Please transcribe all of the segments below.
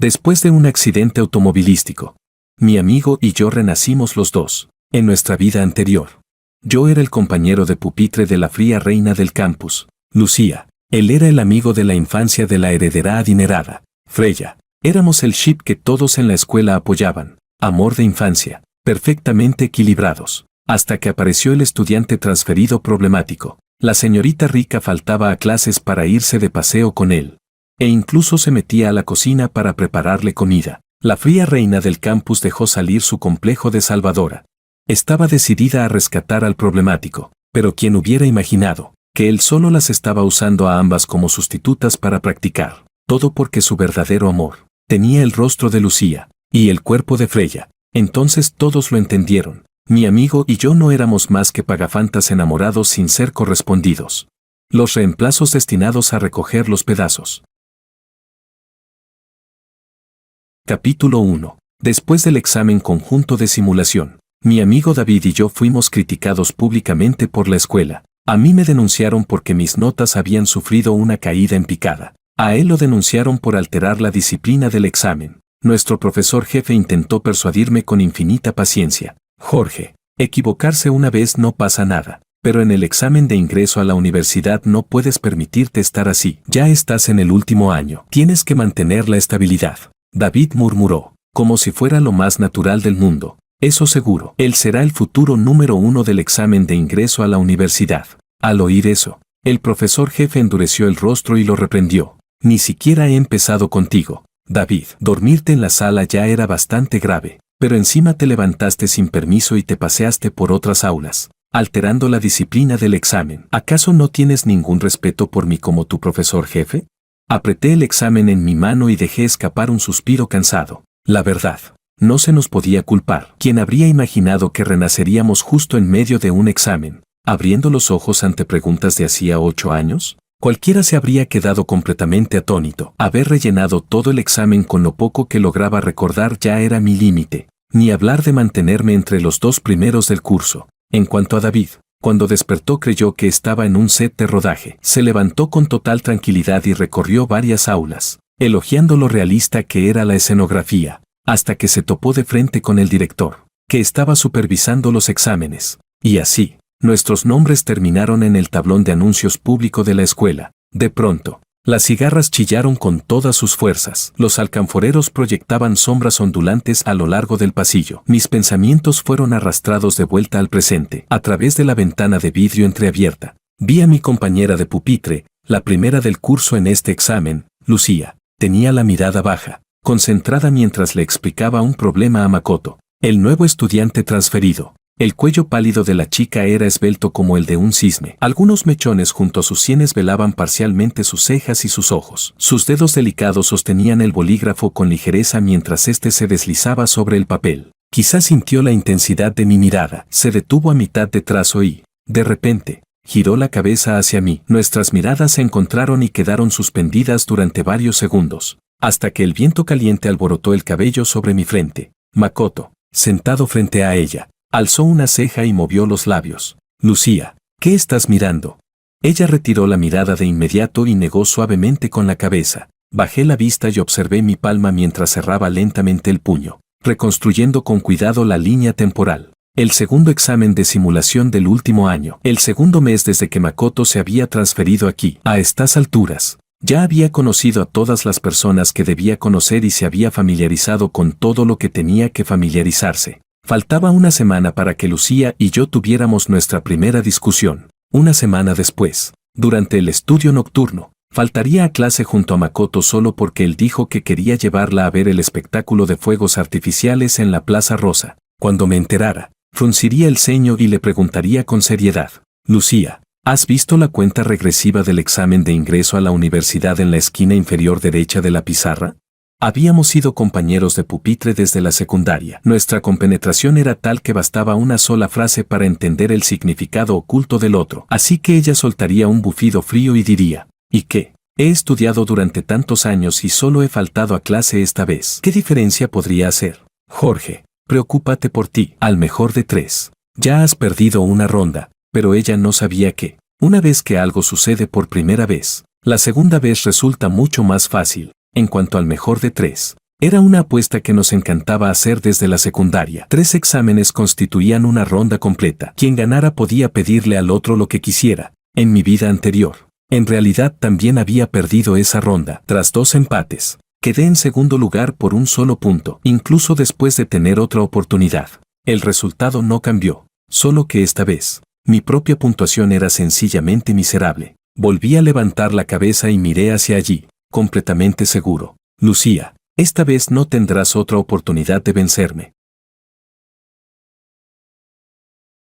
Después de un accidente automovilístico, mi amigo y yo renacimos los dos, en nuestra vida anterior. Yo era el compañero de pupitre de la fría reina del campus, Lucía. Él era el amigo de la infancia de la heredera adinerada, Freya. Éramos el ship que todos en la escuela apoyaban, amor de infancia, perfectamente equilibrados. Hasta que apareció el estudiante transferido problemático. La señorita rica faltaba a clases para irse de paseo con él. E incluso se metía a la cocina para prepararle comida. La fría reina del campus dejó salir su complejo de salvadora. Estaba decidida a rescatar al problemático, pero ¿quién hubiera imaginado que él solo las estaba usando a ambas como sustitutas para practicar? Todo porque su verdadero amor tenía el rostro de Lucía y el cuerpo de Freya. Entonces todos lo entendieron. Mi amigo y yo no éramos más que pagafantas enamorados sin ser correspondidos. Los reemplazos destinados a recoger los pedazos. Capítulo 1. Después del examen conjunto de simulación, mi amigo David y yo fuimos criticados públicamente por la escuela. A mí me denunciaron porque mis notas habían sufrido una caída en picada. A él lo denunciaron por alterar la disciplina del examen. Nuestro profesor jefe intentó persuadirme con infinita paciencia. Jorge, equivocarse una vez no pasa nada, pero en el examen de ingreso a la universidad no puedes permitirte estar así. Ya estás en el último año. Tienes que mantener la estabilidad. David murmuró, como si fuera lo más natural del mundo. Eso seguro. Él será el futuro número 1 del examen de ingreso a la universidad. Al oír eso, el profesor jefe endureció el rostro y lo reprendió. Ni siquiera he empezado contigo, David. Dormirte en la sala ya era bastante grave, pero encima te levantaste sin permiso y te paseaste por otras aulas, alterando la disciplina del examen. ¿Acaso no tienes ningún respeto por mí como tu profesor jefe? Apreté el examen en mi mano y dejé escapar un suspiro cansado. La verdad, no se nos podía culpar. ¿Quién habría imaginado que renaceríamos justo en medio de un examen, abriendo los ojos ante preguntas de hacía 8 años? Cualquiera se habría quedado completamente atónito. Haber rellenado todo el examen con lo poco que lograba recordar ya era mi límite. Ni hablar de mantenerme entre los 2 primeros del curso. En cuanto a David, cuando despertó creyó que estaba en un set de rodaje. Se levantó con total tranquilidad y recorrió varias aulas, elogiando lo realista que era la escenografía, hasta que se topó de frente con el director, que estaba supervisando los exámenes. Y así, nuestros nombres terminaron en el tablón de anuncios público de la escuela. De pronto, las cigarras chillaron con todas sus fuerzas. Los alcanforeros proyectaban sombras ondulantes a lo largo del pasillo. Mis pensamientos fueron arrastrados de vuelta al presente. A través de la ventana de vidrio entreabierta, vi a mi compañera de pupitre, la primera del curso en este examen, Lucía. Tenía la mirada baja, concentrada mientras le explicaba un problema a Makoto, el nuevo estudiante transferido. El cuello pálido de la chica era esbelto como el de un cisne. Algunos mechones junto a sus sienes velaban parcialmente sus cejas y sus ojos. Sus dedos delicados sostenían el bolígrafo con ligereza mientras éste se deslizaba sobre el papel. Quizás sintió la intensidad de mi mirada. Se detuvo a mitad de trazo y, de repente, giró la cabeza hacia mí. Nuestras miradas se encontraron y quedaron suspendidas durante varios segundos, hasta que el viento caliente alborotó el cabello sobre mi frente. Makoto, sentado frente a ella, alzó una ceja y movió los labios. Lucía, ¿qué estás mirando? Ella retiró la mirada de inmediato y negó suavemente con la cabeza. Bajé la vista y observé mi palma mientras cerraba lentamente el puño, reconstruyendo con cuidado la línea temporal. El segundo examen de simulación del último año. El segundo mes desde que Makoto se había transferido aquí. A estas alturas, ya había conocido a todas las personas que debía conocer y se había familiarizado con todo lo que tenía que familiarizarse. Faltaba una semana para que Lucía y yo tuviéramos nuestra primera discusión. Una semana después, durante el estudio nocturno, faltaría a clase junto a Makoto solo porque él dijo que quería llevarla a ver el espectáculo de fuegos artificiales en la Plaza Rosa. Cuando me enterara, frunciría el ceño y le preguntaría con seriedad: Lucía, ¿has visto la cuenta regresiva del examen de ingreso a la universidad en la esquina inferior derecha de la pizarra? Habíamos sido compañeros de pupitre desde la secundaria. Nuestra compenetración era tal que bastaba una sola frase para entender el significado oculto del otro. Así que ella soltaría un bufido frío y diría: ¿y qué? He estudiado durante tantos años y solo he faltado a clase esta vez. ¿Qué diferencia podría hacer? Jorge, preocúpate por ti. Al mejor de 3. Ya has perdido una ronda, pero ella no sabía que, una vez que algo sucede por primera vez, la segunda vez resulta mucho más fácil. En cuanto al mejor de 3, Era una apuesta que nos encantaba hacer desde la secundaria. 3 exámenes constituían una ronda completa. Quien ganara podía pedirle al otro lo que quisiera. En mi vida anterior, en realidad también había perdido esa ronda. Tras 2 empates, quedé en segundo lugar por un solo punto, incluso después de tener otra oportunidad. El resultado no cambió, solo que esta vez, mi propia puntuación era sencillamente miserable. Volví a levantar la cabeza y miré hacia allí, completamente seguro. Lucía, esta vez no tendrás otra oportunidad de vencerme.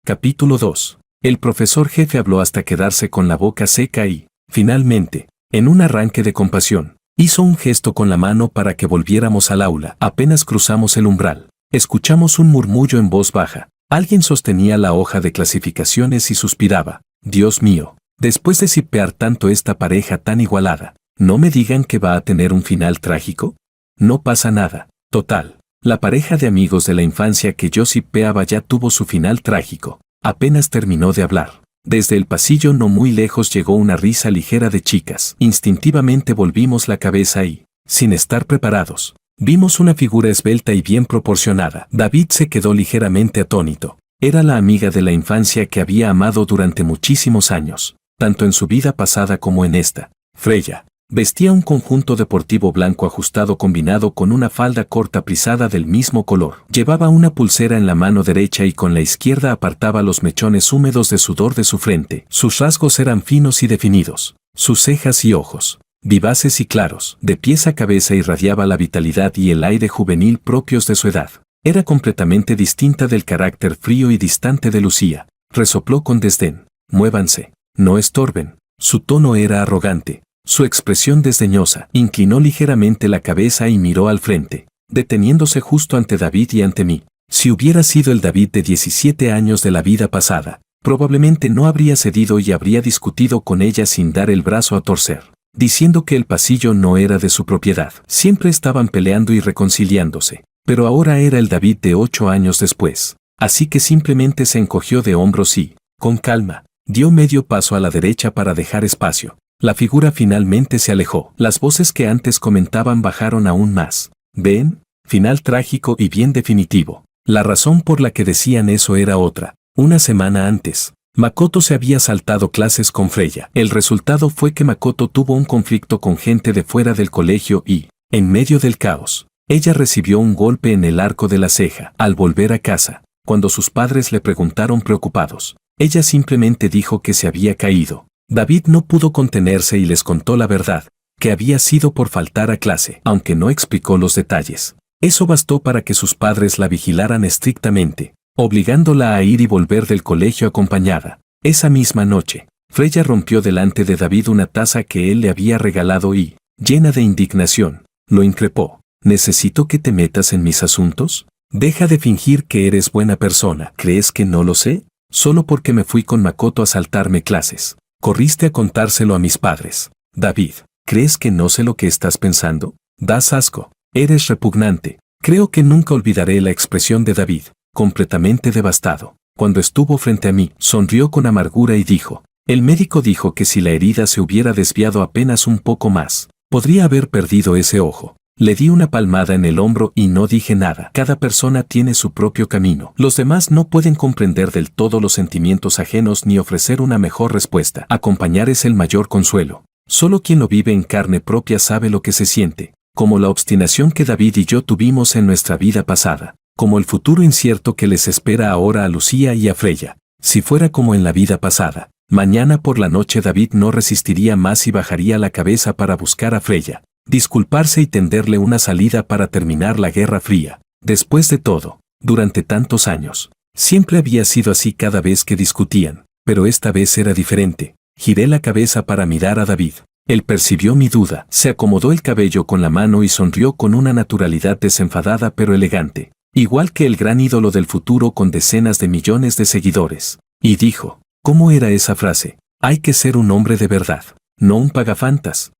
Capítulo 2. El profesor jefe habló hasta quedarse con la boca seca y, finalmente, en un arranque de compasión, hizo un gesto con la mano para que volviéramos al aula. Apenas cruzamos el umbral, escuchamos un murmullo en voz baja. Alguien sostenía la hoja de clasificaciones y suspiraba. Dios mío, después de shippear tanto esta pareja tan igualada, ¿no me digan que va a tener un final trágico? No pasa nada. Total, la pareja de amigos de la infancia que yo shippeaba ya tuvo su final trágico. Apenas terminó de hablar. Desde el pasillo no muy lejos llegó una risa ligera de chicas. Instintivamente volvimos la cabeza y, sin estar preparados, vimos una figura esbelta y bien proporcionada. David se quedó ligeramente atónito. Era la amiga de la infancia que había amado durante muchísimos años, tanto en su vida pasada como en esta. Freya vestía un conjunto deportivo blanco ajustado combinado con una falda corta plisada del mismo color. Llevaba una pulsera en la mano derecha y con la izquierda apartaba los mechones húmedos de sudor de su frente. Sus rasgos eran finos y definidos. Sus cejas y ojos, vivaces y claros, de pies a cabeza irradiaba la vitalidad y el aire juvenil propios de su edad. Era completamente distinta del carácter frío y distante de Lucía. Resopló con desdén. Muévanse, no estorben. Su tono era arrogante. Su expresión desdeñosa. Inclinó ligeramente la cabeza y miró al frente, deteniéndose justo ante David y ante mí. Si hubiera sido el David de 17 años de la vida pasada, probablemente no habría cedido y habría discutido con ella sin dar el brazo a torcer, diciendo que el pasillo no era de su propiedad. Siempre estaban peleando y reconciliándose, pero ahora era el David de 8 años después. Así que simplemente se encogió de hombros y, con calma, dio medio paso a la derecha para dejar espacio. La figura finalmente se alejó. Las voces que antes comentaban bajaron aún más. ¿Ven? Final trágico y bien definitivo. La razón por la que decían eso era otra. Una semana antes, Makoto se había saltado clases con Freya. El resultado fue que Makoto tuvo un conflicto con gente de fuera del colegio y, en medio del caos, ella recibió un golpe en el arco de la ceja. Al volver a casa, cuando sus padres le preguntaron preocupados, ella simplemente dijo que se había caído. David no pudo contenerse y les contó la verdad, que había sido por faltar a clase, aunque no explicó los detalles. Eso bastó para que sus padres la vigilaran estrictamente, obligándola a ir y volver del colegio acompañada. Esa misma noche, Freya rompió delante de David una taza que él le había regalado y, llena de indignación, lo increpó. ¿Necesito que te metas en mis asuntos? Deja de fingir que eres buena persona. ¿Crees que no lo sé? Solo porque me fui con Makoto a saltarme clases. Corriste a contárselo a mis padres. David, ¿crees que no sé lo que estás pensando? Das asco. Eres repugnante. Creo que nunca olvidaré la expresión de David, completamente devastado. Cuando estuvo frente a mí, sonrió con amargura y dijo, el médico dijo que si la herida se hubiera desviado apenas un poco más, podría haber perdido ese ojo. Le di una palmada en el hombro y no dije nada. Cada persona tiene su propio camino. Los demás no pueden comprender del todo los sentimientos ajenos ni ofrecer una mejor respuesta. Acompañar es el mayor consuelo. Solo quien lo vive en carne propia sabe lo que se siente, como la obstinación que David y yo tuvimos en nuestra vida pasada, como el futuro incierto que les espera ahora a Lucía y a Freya. Si fuera como en la vida pasada, mañana por la noche David no resistiría más y bajaría la cabeza para buscar a Freya, disculparse y tenderle una salida para terminar la Guerra Fría. Después de todo, durante tantos años, siempre había sido así cada vez que discutían, pero esta vez era diferente. Giré la cabeza para mirar a David. Él percibió mi duda, se acomodó el cabello con la mano y sonrió con una naturalidad desenfadada pero elegante, igual que el gran ídolo del futuro con decenas de millones de seguidores. Y dijo, ¿cómo era esa frase? Hay que ser un hombre de verdad, no un pagafantas.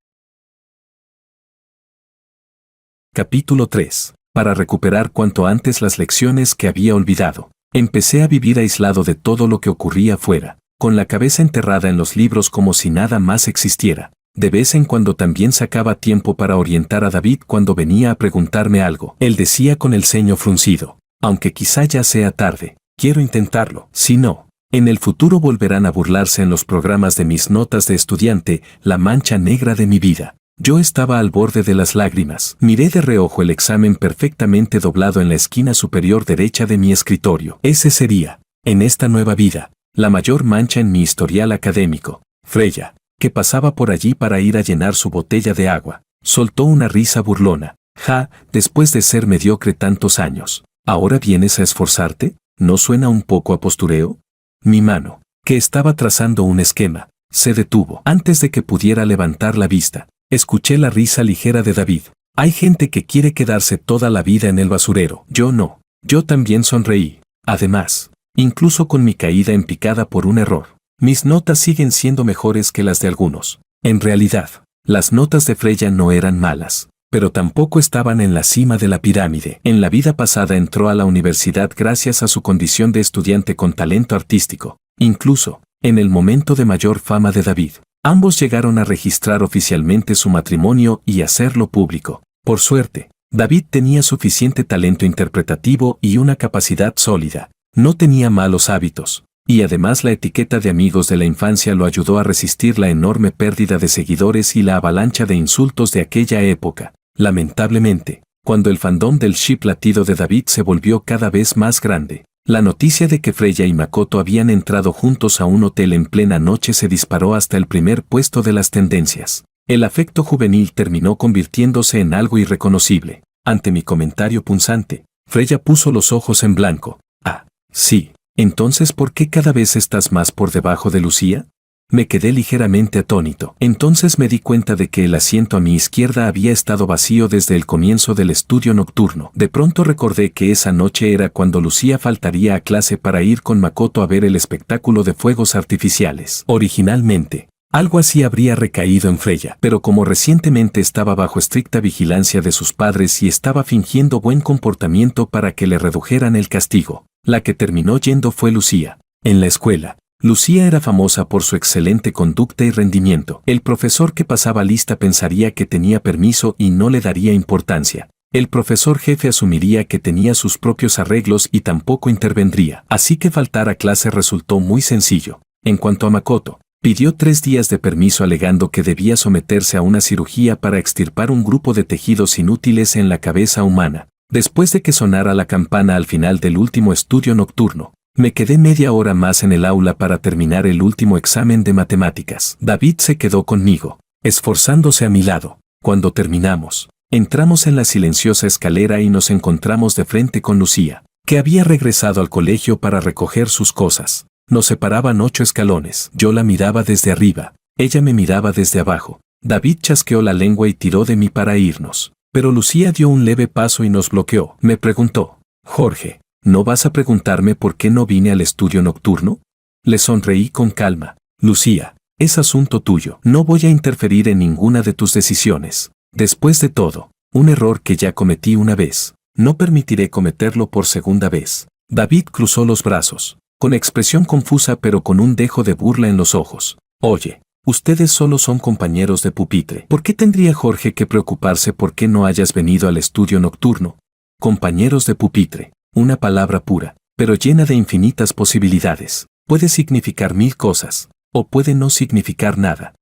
Capítulo 3. Para recuperar cuanto antes las lecciones que había olvidado, empecé a vivir aislado de todo lo que ocurría afuera, con la cabeza enterrada en los libros como si nada más existiera. De vez en cuando también sacaba tiempo para orientar a David cuando venía a preguntarme algo. Él decía con el ceño fruncido: aunque quizá ya sea tarde, quiero intentarlo. Si no, en el futuro volverán a burlarse en los programas de mis notas de estudiante, la mancha negra de mi vida. Yo estaba al borde de las lágrimas. Miré de reojo el examen perfectamente doblado en la esquina superior derecha de mi escritorio. Ese sería, en esta nueva vida, la mayor mancha en mi historial académico. Freya, que pasaba por allí para ir a llenar su botella de agua, soltó una risa burlona. Ja, después de ser mediocre tantos años, ¿ahora vienes a esforzarte? ¿No suena un poco a postureo? Mi mano, que estaba trazando un esquema, se detuvo. Antes de que pudiera levantar la vista, escuché la risa ligera de David. Hay gente que quiere quedarse toda la vida en el basurero. Yo no. Yo también sonreí. Además, incluso con mi caída en picada por un error, mis notas siguen siendo mejores que las de algunos. En realidad, las notas de Freya no eran malas, pero tampoco estaban en la cima de la pirámide. En la vida pasada entró a la universidad gracias a su condición de estudiante con talento artístico. Incluso, en el momento de mayor fama de David, ambos llegaron a registrar oficialmente su matrimonio y hacerlo público. Por suerte, David tenía suficiente talento interpretativo y una capacidad sólida. No tenía malos hábitos, y además la etiqueta de amigos de la infancia lo ayudó a resistir la enorme pérdida de seguidores y la avalancha de insultos de aquella época. Lamentablemente, cuando el fandom del ship latido de David se volvió cada vez más grande, la noticia de que Freya y Makoto habían entrado juntos a un hotel en plena noche se disparó hasta el primer puesto de las tendencias. El afecto juvenil terminó convirtiéndose en algo irreconocible. Ante mi comentario punzante, Freya puso los ojos en blanco. Ah, sí. Entonces, ¿por qué cada vez estás más por debajo de Lucía? Me quedé ligeramente atónito. Entonces me di cuenta de que el asiento a mi izquierda había estado vacío desde el comienzo del estudio nocturno. De pronto recordé que esa noche era cuando Lucía faltaría a clase para ir con Makoto a ver el espectáculo de fuegos artificiales. Originalmente, algo así habría recaído en Freya, pero como recientemente estaba bajo estricta vigilancia de sus padres y estaba fingiendo buen comportamiento para que le redujeran el castigo, la que terminó yendo fue Lucía. En la escuela, Lucía era famosa por su excelente conducta y rendimiento. El profesor que pasaba lista pensaría que tenía permiso y no le daría importancia. El profesor jefe asumiría que tenía sus propios arreglos y tampoco intervendría. Así que faltar a clase resultó muy sencillo. En cuanto a Makoto, pidió 3 días de permiso alegando que debía someterse a una cirugía para extirpar un grupo de tejidos inútiles en la cabeza humana. Después de que sonara la campana al final del último estudio nocturno, me quedé media hora más en el aula para terminar el último examen de matemáticas. David se quedó conmigo, esforzándose a mi lado. Cuando terminamos, entramos en la silenciosa escalera y nos encontramos de frente con Lucía, que había regresado al colegio para recoger sus cosas. Nos separaban 8 escalones. Yo la miraba desde arriba, ella me miraba desde abajo. David chasqueó la lengua y tiró de mí para irnos. Pero Lucía dio un leve paso y nos bloqueó. Me preguntó: Jorge, ¿no vas a preguntarme por qué no vine al estudio nocturno? Le sonreí con calma. Lucía, es asunto tuyo. No voy a interferir en ninguna de tus decisiones. Después de todo, un error que ya cometí una vez, no permitiré cometerlo por segunda vez. David cruzó los brazos, con expresión confusa pero con un dejo de burla en los ojos. Oye, ustedes solo son compañeros de pupitre. ¿Por qué tendría Jorge que preocuparse por qué no hayas venido al estudio nocturno? Compañeros de pupitre, una palabra pura, pero llena de infinitas posibilidades. Puede significar 1000 cosas, o puede no significar nada.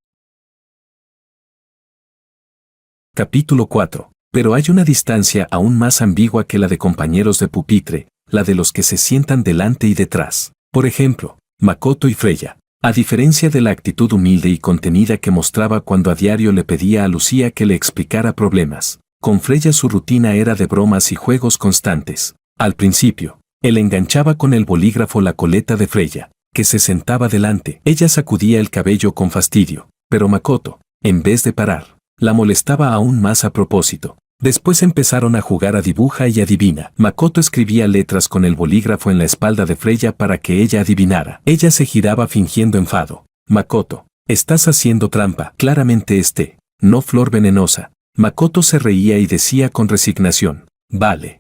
Capítulo 4. Pero hay una distancia aún más ambigua que la de compañeros de pupitre, la de los que se sientan delante y detrás. Por ejemplo, Makoto y Freya. A diferencia de la actitud humilde y contenida que mostraba cuando a diario le pedía a Lucía que le explicara problemas, con Freya su rutina era de bromas y juegos constantes. Al principio, él enganchaba con el bolígrafo la coleta de Freya, que se sentaba delante. Ella sacudía el cabello con fastidio, pero Makoto, en vez de parar, la molestaba aún más a propósito. Después empezaron a jugar a dibuja y adivina. Makoto escribía letras con el bolígrafo en la espalda de Freya para que ella adivinara. Ella se giraba fingiendo enfado. Makoto, estás haciendo trampa. Claramente no flor venenosa. Makoto se reía y decía con resignación: vale.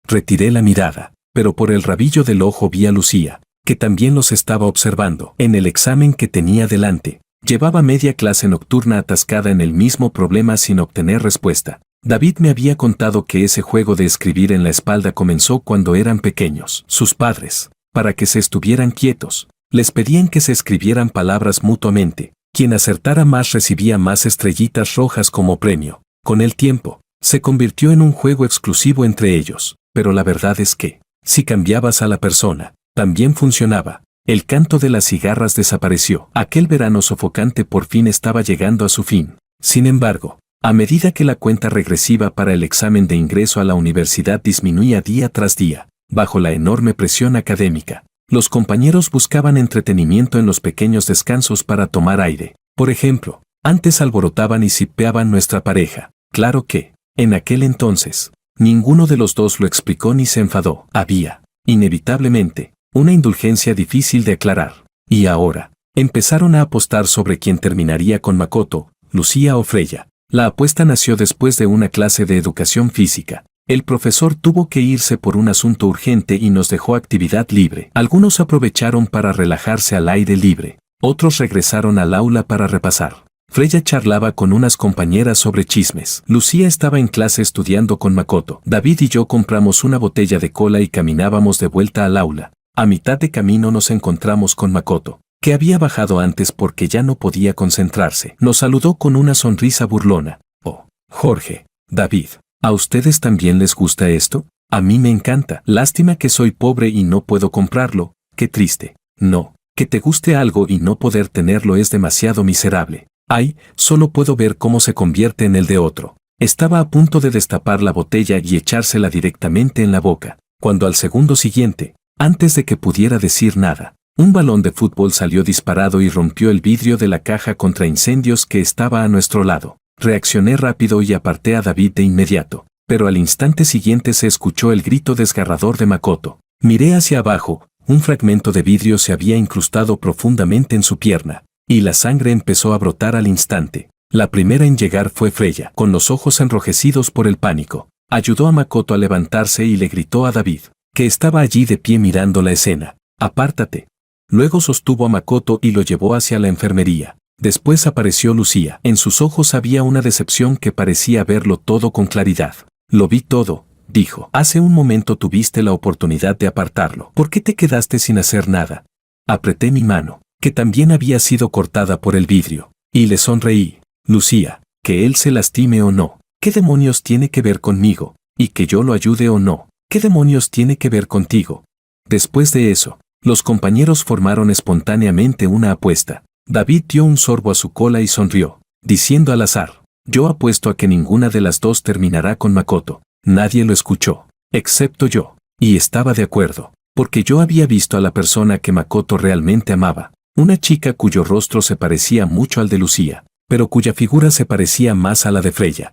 Retiré la mirada, pero por el rabillo del ojo vi a Lucía, que también los estaba observando. En el examen que tenía delante, Llevaba media clase nocturna atascada en el mismo problema sin obtener respuesta. David me había contado que ese juego de escribir en la espalda comenzó cuando eran pequeños. Sus padres, para que se estuvieran quietos, les pedían que se escribieran palabras mutuamente. Quien acertara más recibía más estrellitas rojas como premio. Con el tiempo, se convirtió en un juego exclusivo entre ellos, pero la verdad es que, si cambiabas a la persona, también funcionaba. El canto de las cigarras desapareció. Aquel verano sofocante por fin estaba llegando a su fin. Sin embargo, a medida que la cuenta regresiva para el examen de ingreso a la universidad disminuía día tras día, bajo la enorme presión académica, los compañeros buscaban entretenimiento en los pequeños descansos para tomar aire. Por ejemplo, antes alborotaban y sipeaban nuestra pareja. Claro que, en aquel entonces, ninguno de los dos lo explicó ni se enfadó. Había, inevitablemente, una indulgencia difícil de aclarar. Y ahora, empezaron a apostar sobre quién terminaría con Makoto, Lucía o Freya. La apuesta nació después de una clase de educación física. El profesor tuvo que irse por un asunto urgente y nos dejó actividad libre. Algunos aprovecharon para relajarse al aire libre. Otros regresaron al aula para repasar. Freya charlaba con unas compañeras sobre chismes. Lucía estaba en clase estudiando con Makoto. David y yo compramos una botella de cola y caminábamos de vuelta al aula. A mitad de camino nos encontramos con Makoto, que había bajado antes porque ya no podía concentrarse. Nos saludó con una sonrisa burlona. Oh, Jorge, David, ¿a ustedes también les gusta esto? A mí me encanta. Lástima que soy pobre y no puedo comprarlo. Qué triste. No, que te guste algo y no poder tenerlo es demasiado miserable. Ay, solo puedo ver cómo se convierte en el de otro. Estaba a punto de destapar la botella y echársela directamente en la boca, cuando al segundo siguiente, antes de que pudiera decir nada, un balón de fútbol salió disparado y rompió el vidrio de la caja contra incendios que estaba a nuestro lado. Reaccioné rápido y aparté a David de inmediato, pero al instante siguiente se escuchó el grito desgarrador de Makoto. Miré hacia abajo, un fragmento de vidrio se había incrustado profundamente en su pierna, y la sangre empezó a brotar al instante. La primera en llegar fue Freya, con los ojos enrojecidos por el pánico. Ayudó a Makoto a levantarse y le gritó a David, que estaba allí de pie mirando la escena: «Apártate». Luego sostuvo a Makoto y lo llevó hacia la enfermería. Después apareció Lucía. En sus ojos había una decepción que parecía verlo todo con claridad. «Lo vi todo», dijo. «Hace un momento tuviste la oportunidad de apartarlo. ¿Por qué te quedaste sin hacer nada?» Apreté mi mano, que también había sido cortada por el vidrio, y le sonreí. «Lucía, que él se lastime o no, ¿qué demonios tiene que ver conmigo? Y que yo lo ayude o no, ¿qué demonios tiene que ver contigo?» Después de eso, los compañeros formaron espontáneamente una apuesta. David dio un sorbo a su cola y sonrió, diciendo al azar: «Yo apuesto a que ninguna de las dos terminará con Makoto». Nadie lo escuchó, excepto yo, y estaba de acuerdo, porque yo había visto a la persona que Makoto realmente amaba, una chica cuyo rostro se parecía mucho al de Lucía, pero cuya figura se parecía más a la de Freya.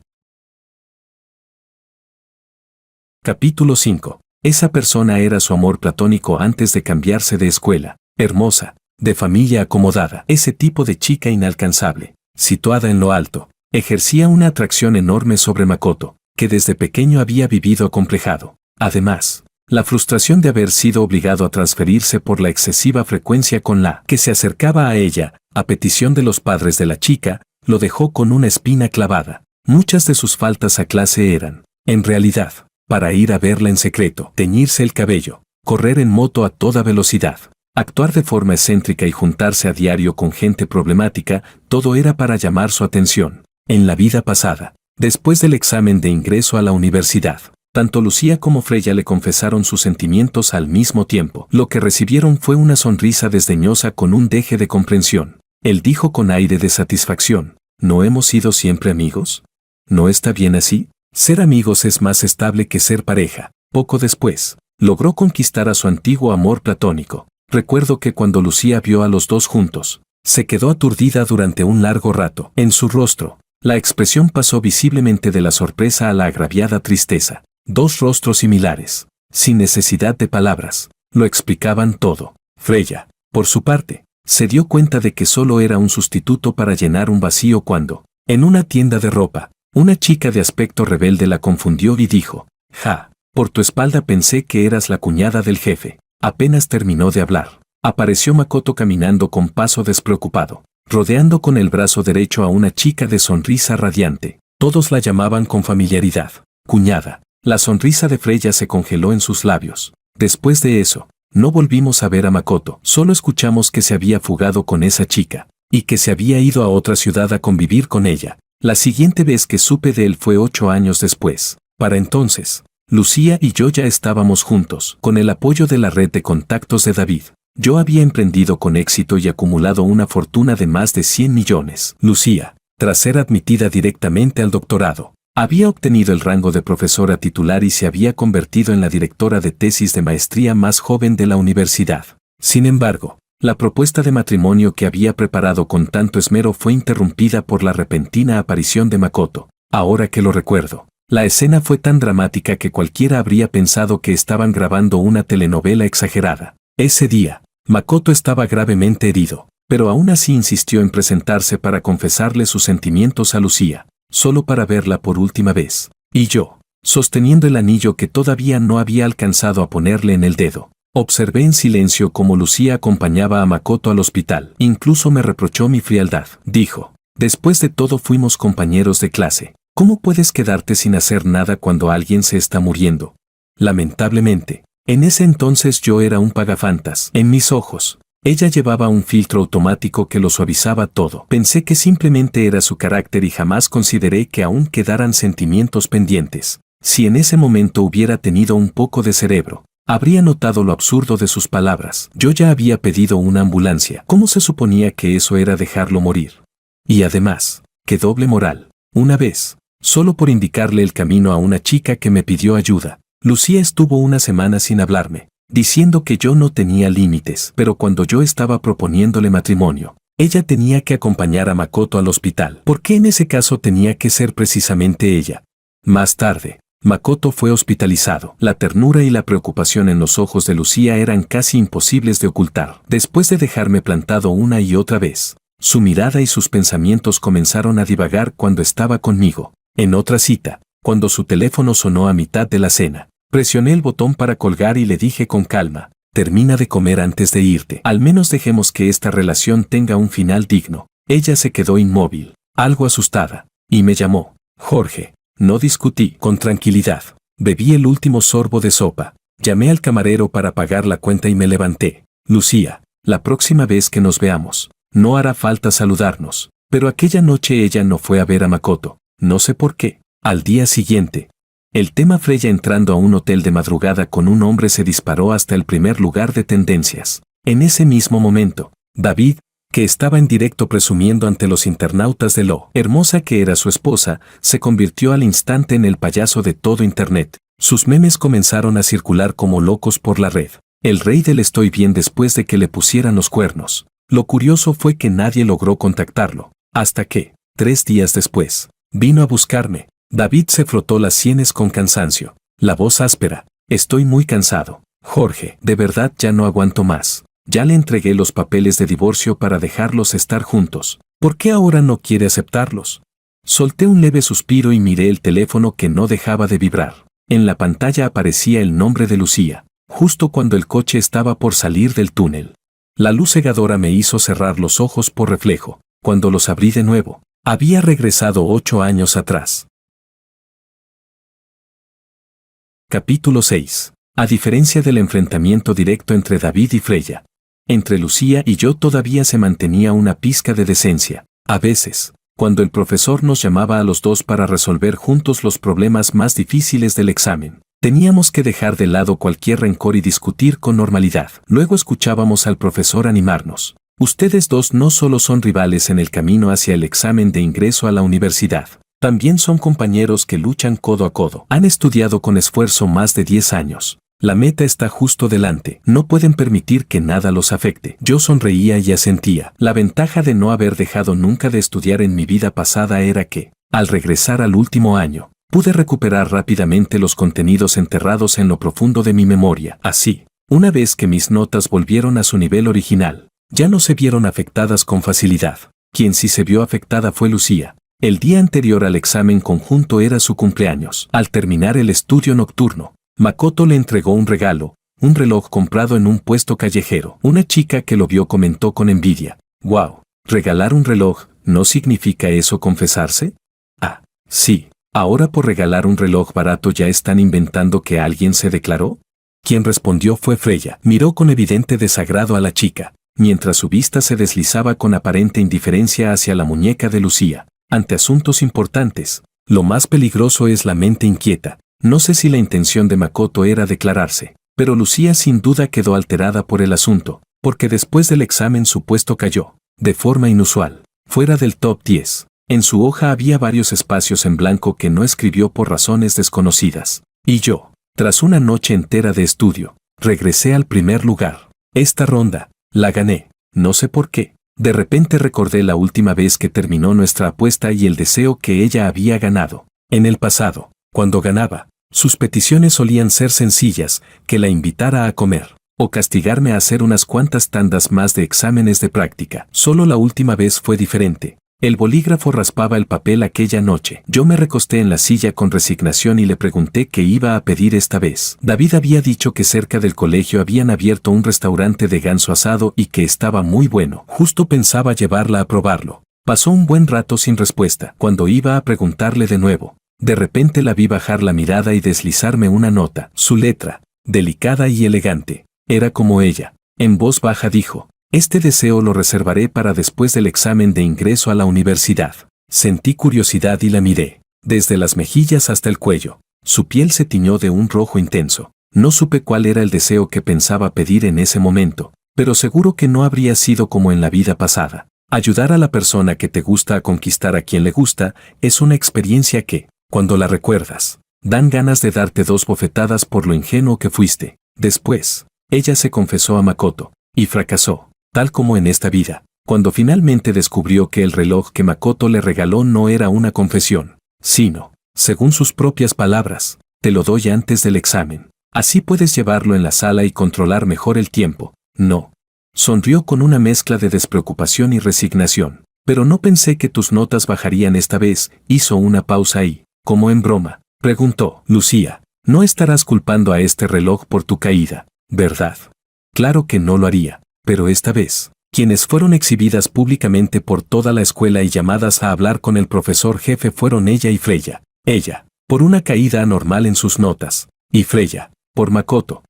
Capítulo 5. Esa persona era su amor platónico antes de cambiarse de escuela, hermosa, de familia acomodada. Ese tipo de chica inalcanzable, situada en lo alto, ejercía una atracción enorme sobre Makoto, que desde pequeño había vivido acomplejado. Además, la frustración de haber sido obligado a transferirse por la excesiva frecuencia con la que se acercaba a ella, a petición de los padres de la chica, lo dejó con una espina clavada. Muchas de sus faltas a clase eran, en realidad, para ir a verla en secreto, teñirse el cabello, correr en moto a toda velocidad, actuar de forma excéntrica y juntarse a diario con gente problemática. Todo era para llamar su atención. En la vida pasada, después del examen de ingreso a la universidad, tanto Lucía como Freya le confesaron sus sentimientos al mismo tiempo. Lo que recibieron fue una sonrisa desdeñosa con un deje de comprensión. Él dijo con aire de satisfacción: «¿No hemos sido siempre amigos? ¿No está bien así? Ser amigos es más estable que ser pareja». Poco después, logró conquistar a su antiguo amor platónico. Recuerdo que cuando Lucía vio a los dos juntos, se quedó aturdida durante un largo rato. En su rostro, la expresión pasó visiblemente de la sorpresa a la agraviada tristeza. Dos rostros similares, sin necesidad de palabras, lo explicaban todo. Freya, por su parte, se dio cuenta de que solo era un sustituto para llenar un vacío cuando, en una tienda de ropa, una chica de aspecto rebelde la confundió y dijo: «Ja, por tu espalda pensé que eras la cuñada del jefe». Apenas terminó de hablar, apareció Makoto caminando con paso despreocupado. rodeando con el brazo derecho a una chica de sonrisa radiante. Todos la llamaban con familiaridad cuñada. La sonrisa de Freya se congeló en sus labios. Después de eso, no volvimos a ver a Makoto, solo escuchamos que se había fugado con esa chica, y que se había ido a otra ciudad a convivir con ella. La siguiente vez que supe de él fue 8 años después. Para entonces, Lucía y yo ya estábamos juntos, con el apoyo de la red de contactos de David. Yo había emprendido con éxito y acumulado una fortuna de más de 100 millones. Lucía, tras ser admitida directamente al doctorado, había obtenido el rango de profesora titular y se había convertido en la directora de tesis de maestría más joven de la universidad. Sin embargo, la propuesta de matrimonio que había preparado con tanto esmero fue interrumpida por la repentina aparición de Makoto. Ahora que lo recuerdo, la escena fue tan dramática que cualquiera habría pensado que estaban grabando una telenovela exagerada. Ese día, Makoto estaba gravemente herido, pero aún así insistió en presentarse para confesarle sus sentimientos a Lucía, solo para verla por última vez. Y yo, sosteniendo el anillo que todavía no había alcanzado a ponerle en el dedo, observé en silencio cómo Lucía acompañaba a Makoto al hospital. Incluso me reprochó mi frialdad. Dijo, después de todo fuimos compañeros de clase. ¿Cómo puedes quedarte sin hacer nada cuando alguien se está muriendo? Lamentablemente, en ese entonces yo era un pagafantas. En mis ojos, ella llevaba un filtro automático que lo suavizaba todo. Pensé que simplemente era su carácter y jamás consideré que aún quedaran sentimientos pendientes. Si en ese momento hubiera tenido un poco de cerebro, habría notado lo absurdo de sus palabras. Yo ya había pedido una ambulancia. ¿Cómo se suponía que eso era dejarlo morir? Y además, qué doble moral. Una vez, solo por indicarle el camino a una chica que me pidió ayuda, Lucía estuvo una semana sin hablarme, diciendo que yo no tenía límites, pero cuando yo estaba proponiéndole matrimonio, ella tenía que acompañar a Makoto al hospital. ¿Por qué en ese caso tenía que ser precisamente ella? Más tarde, Makoto fue hospitalizado. La ternura y la preocupación en los ojos de Lucía eran casi imposibles de ocultar. Después de dejarme plantado una y otra vez, su mirada y sus pensamientos comenzaron a divagar cuando estaba conmigo. En otra cita, cuando su teléfono sonó a mitad de la cena, presioné el botón para colgar y le dije con calma, termina de comer antes de irte. Al menos dejemos que esta relación tenga un final digno. Ella se quedó inmóvil, algo asustada, y me llamó. Jorge. No discutí. Con tranquilidad. Bebí el último sorbo de sopa. Llamé al camarero para pagar la cuenta y me levanté. Lucía, la próxima vez que nos veamos, no hará falta saludarnos. Pero aquella noche ella no fue a ver a Makoto. No sé por qué. Al día siguiente, el tema Freya entrando a un hotel de madrugada con un hombre se disparó hasta el primer lugar de tendencias. En ese mismo momento, David, que estaba en directo presumiendo ante los internautas de lo hermosa que era su esposa, se convirtió al instante en el payaso de todo Internet. Sus memes comenzaron a circular como locos por la red. El rey del estoy bien después de que le pusieran los cuernos. Lo curioso fue que nadie logró contactarlo, hasta que, 3 días después, vino a buscarme. David se frotó las sienes con cansancio. La voz áspera. Estoy muy cansado. Jorge, de verdad ya no aguanto más. Ya le entregué los papeles de divorcio para dejarlos estar juntos. ¿Por qué ahora no quiere aceptarlos? Solté un leve suspiro y miré el teléfono que no dejaba de vibrar. En la pantalla aparecía el nombre de Lucía, justo cuando el coche estaba por salir del túnel. La luz cegadora me hizo cerrar los ojos por reflejo. Cuando los abrí de nuevo, había regresado 8 años atrás. Capítulo 6. A diferencia del enfrentamiento directo entre David y Freya, entre Lucía y yo todavía se mantenía una pizca de decencia. A veces, cuando el profesor nos llamaba a los dos para resolver juntos los problemas más difíciles del examen, teníamos que dejar de lado cualquier rencor y discutir con normalidad. Luego escuchábamos al profesor animarnos. Ustedes dos no solo son rivales en el camino hacia el examen de ingreso a la universidad, también son compañeros que luchan codo a codo. Han estudiado con esfuerzo más de 10 años. La meta está justo delante. No pueden permitir que nada los afecte. Yo sonreía y asentía. La ventaja de no haber dejado nunca de estudiar en mi vida pasada era que, al regresar al último año, pude recuperar rápidamente los contenidos enterrados en lo profundo de mi memoria. Así, una vez que mis notas volvieron a su nivel original, ya no se vieron afectadas con facilidad. Quien sí se vio afectada fue Lucía. El día anterior al examen conjunto era su cumpleaños. Al terminar el estudio nocturno, Makoto le entregó un regalo, un reloj comprado en un puesto callejero. Una chica que lo vio comentó con envidia. «Wow, ¿Regalar un reloj no significa eso confesarse? Ah, sí. ¿Ahora por regalar un reloj barato ya están inventando que alguien se declaró? Quien respondió fue Freya. Miró con evidente desagrado a la chica, mientras su vista se deslizaba con aparente indiferencia hacia la muñeca de Lucía. Ante asuntos importantes, lo más peligroso es la mente inquieta. No sé si la intención de Makoto era declararse, pero Lucía sin duda quedó alterada por el asunto, porque después del examen su puesto cayó, de forma inusual, fuera del top 10. En su hoja había varios espacios en blanco que no escribió por razones desconocidas. Y yo, tras una noche entera de estudio, regresé al primer lugar. Esta ronda, la gané. No sé por qué. De repente recordé la última vez que terminó nuestra apuesta y el deseo que ella había ganado. En el pasado, cuando ganaba, sus peticiones solían ser sencillas, que la invitara a comer, o castigarme a hacer unas cuantas tandas más de exámenes de práctica. Solo la última vez fue diferente. El bolígrafo raspaba el papel aquella noche. Yo me recosté en la silla con resignación y le pregunté qué iba a pedir esta vez. David había dicho que cerca del colegio habían abierto un restaurante de ganso asado y que estaba muy bueno. Justo pensaba llevarla a probarlo. Pasó un buen rato sin respuesta. Cuando iba a preguntarle de nuevo, de repente la vi bajar la mirada y deslizarme una nota. Su letra, delicada y elegante, era como ella. En voz baja dijo: este deseo lo reservaré para después del examen de ingreso a la universidad. Sentí curiosidad y la miré, desde las mejillas hasta el cuello. Su piel se tiñó de un rojo intenso. No supe cuál era el deseo que pensaba pedir en ese momento, pero seguro que no habría sido como en la vida pasada. Ayudar a la persona que te gusta a conquistar a quien le gusta es una experiencia que, cuando la recuerdas, dan ganas de darte 2 bofetadas por lo ingenuo que fuiste. Después, ella se confesó a Makoto, y fracasó. Tal como en esta vida, cuando finalmente descubrió que el reloj que Makoto le regaló no era una confesión, sino, según sus propias palabras, te lo doy antes del examen. Así puedes llevarlo en la sala y controlar mejor el tiempo. No. Sonrió con una mezcla de despreocupación y resignación. Pero no pensé que tus notas bajarían esta vez. Hizo una pausa y, como en broma, preguntó: Lucía, no estarás culpando a este reloj por tu caída, ¿verdad? Claro que no lo haría. Pero esta vez, quienes fueron exhibidas públicamente por toda la escuela y llamadas a hablar con el profesor jefe fueron ella y Freya. Ella, por una caída anormal en sus notas, y Freya, por Makoto.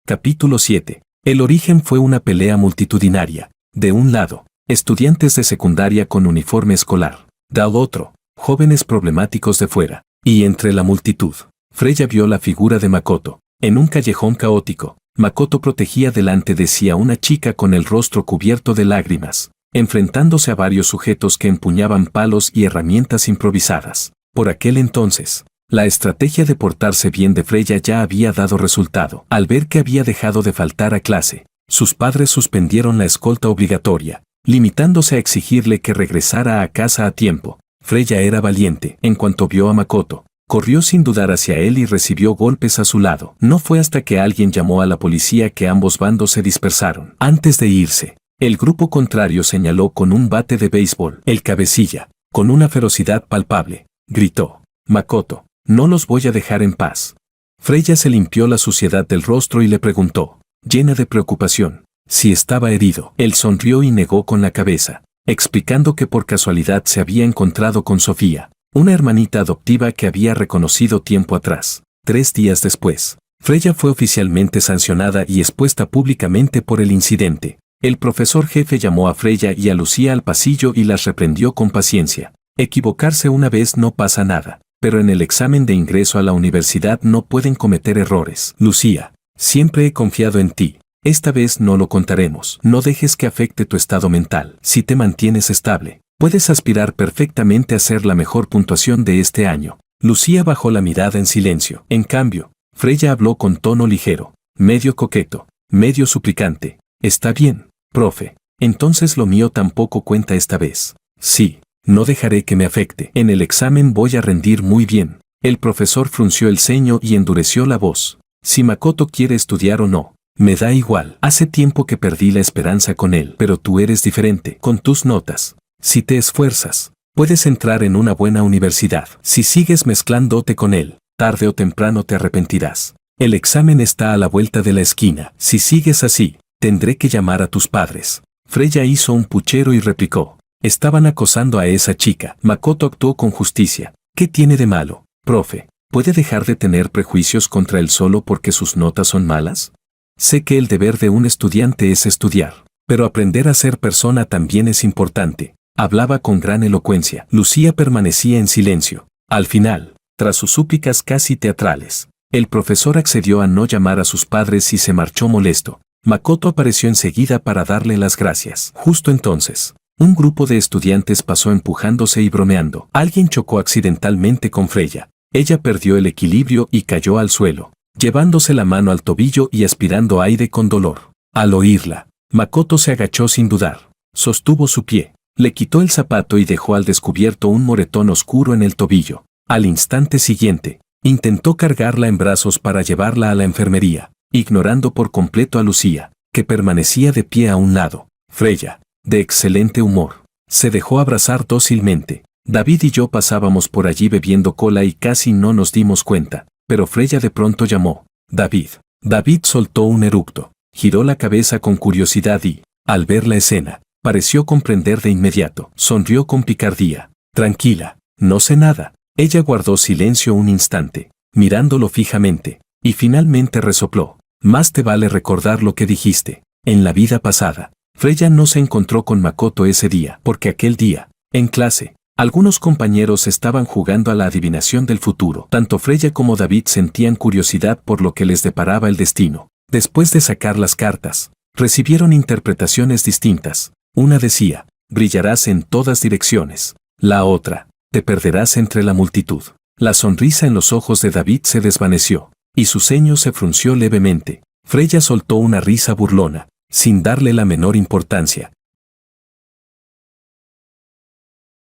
Capítulo 7. El origen fue una pelea multitudinaria. De un lado, estudiantes de secundaria con uniforme escolar. Del otro, jóvenes problemáticos de fuera. Y entre la multitud, Freya vio la figura de Makoto. En un callejón caótico, Makoto protegía delante de sí a una chica con el rostro cubierto de lágrimas, enfrentándose a varios sujetos que empuñaban palos y herramientas improvisadas. Por aquel entonces, la estrategia de portarse bien de Freya ya había dado resultado. Al ver que había dejado de faltar a clase, sus padres suspendieron la escolta obligatoria, limitándose a exigirle que regresara a casa a tiempo. Freya era valiente. En cuanto vio a Makoto, corrió sin dudar hacia él y recibió golpes a su lado. No fue hasta que alguien llamó a la policía que ambos bandos se dispersaron. Antes de irse, el grupo contrario señaló con un bate de béisbol. El cabecilla, con una ferocidad palpable, gritó: Makoto, no los voy a dejar en paz. Freya se limpió la suciedad del rostro y le preguntó, llena de preocupación, si estaba herido. Él sonrió y negó con la cabeza, explicando que por casualidad se había encontrado con Sofía, una hermanita adoptiva que había reconocido tiempo atrás. 3 días después, Freya fue oficialmente sancionada y expuesta públicamente por el incidente. El profesor jefe llamó a Freya y a Lucía al pasillo y las reprendió con paciencia. Equivocarse una vez no pasa nada, pero en el examen de ingreso a la universidad no pueden cometer errores. Lucía, siempre he confiado en ti. Esta vez no lo contaremos. No dejes que afecte tu estado mental. Si te mantienes estable, puedes aspirar perfectamente a ser la mejor puntuación de este año. Lucía bajó la mirada en silencio. En cambio, Freya habló con tono ligero, medio coqueto, medio suplicante. Está bien, profe. Entonces lo mío tampoco cuenta esta vez. Sí, no dejaré que me afecte. En el examen voy a rendir muy bien. El profesor frunció el ceño y endureció la voz. Si Makoto quiere estudiar o no, me da igual. Hace tiempo que perdí la esperanza con él. Pero tú eres diferente. Con tus notas, si te esfuerzas, puedes entrar en una buena universidad. Si sigues mezclándote con él, tarde o temprano te arrepentirás. El examen está a la vuelta de la esquina. Si sigues así, Tendré que llamar a tus padres. Freya hizo un puchero y replicó. Estaban acosando a esa chica. Makoto actuó con justicia. ¿Qué tiene de malo, profe? ¿Puede dejar de tener prejuicios contra él solo porque sus notas son malas? Sé que el deber de un estudiante es estudiar, pero aprender a ser persona también es importante. Hablaba con gran elocuencia. Lucía permanecía en silencio. Al final, tras sus súplicas casi teatrales, el profesor accedió a no llamar a sus padres y se marchó molesto. Makoto apareció enseguida para darle las gracias. Justo entonces, un grupo de estudiantes pasó empujándose y bromeando. Alguien chocó accidentalmente con Freya. Ella perdió el equilibrio y cayó al suelo, llevándose la mano al tobillo y aspirando aire con dolor. Al oírla, Makoto se agachó sin dudar. Sostuvo su pie, le quitó el zapato y dejó al descubierto un moretón oscuro en el tobillo. Al instante siguiente, intentó cargarla en brazos para llevarla a la enfermería, ignorando por completo a Lucía, que permanecía de pie a un lado. Freya, de excelente humor, se dejó abrazar dócilmente. David y yo pasábamos por allí bebiendo cola y casi no nos dimos cuenta, pero Freya de pronto llamó. David. David soltó un eructo, giró la cabeza con curiosidad y, al ver la escena, pareció comprender de inmediato. Sonrió con picardía. Tranquila, no sé nada. Ella guardó silencio un instante, mirándolo fijamente, y finalmente resopló. Más te vale recordar lo que dijiste. En la vida pasada, Freya no se encontró con Makoto ese día, porque aquel día, en clase, algunos compañeros estaban jugando a la adivinación del futuro. Tanto Freya como David sentían curiosidad por lo que les deparaba el destino. Después de sacar las cartas, recibieron interpretaciones distintas. Una decía, brillarás en todas direcciones. La otra, te perderás entre la multitud. La sonrisa en los ojos de David se desvaneció, y su ceño se frunció levemente. Freya soltó una risa burlona, sin darle la menor importancia.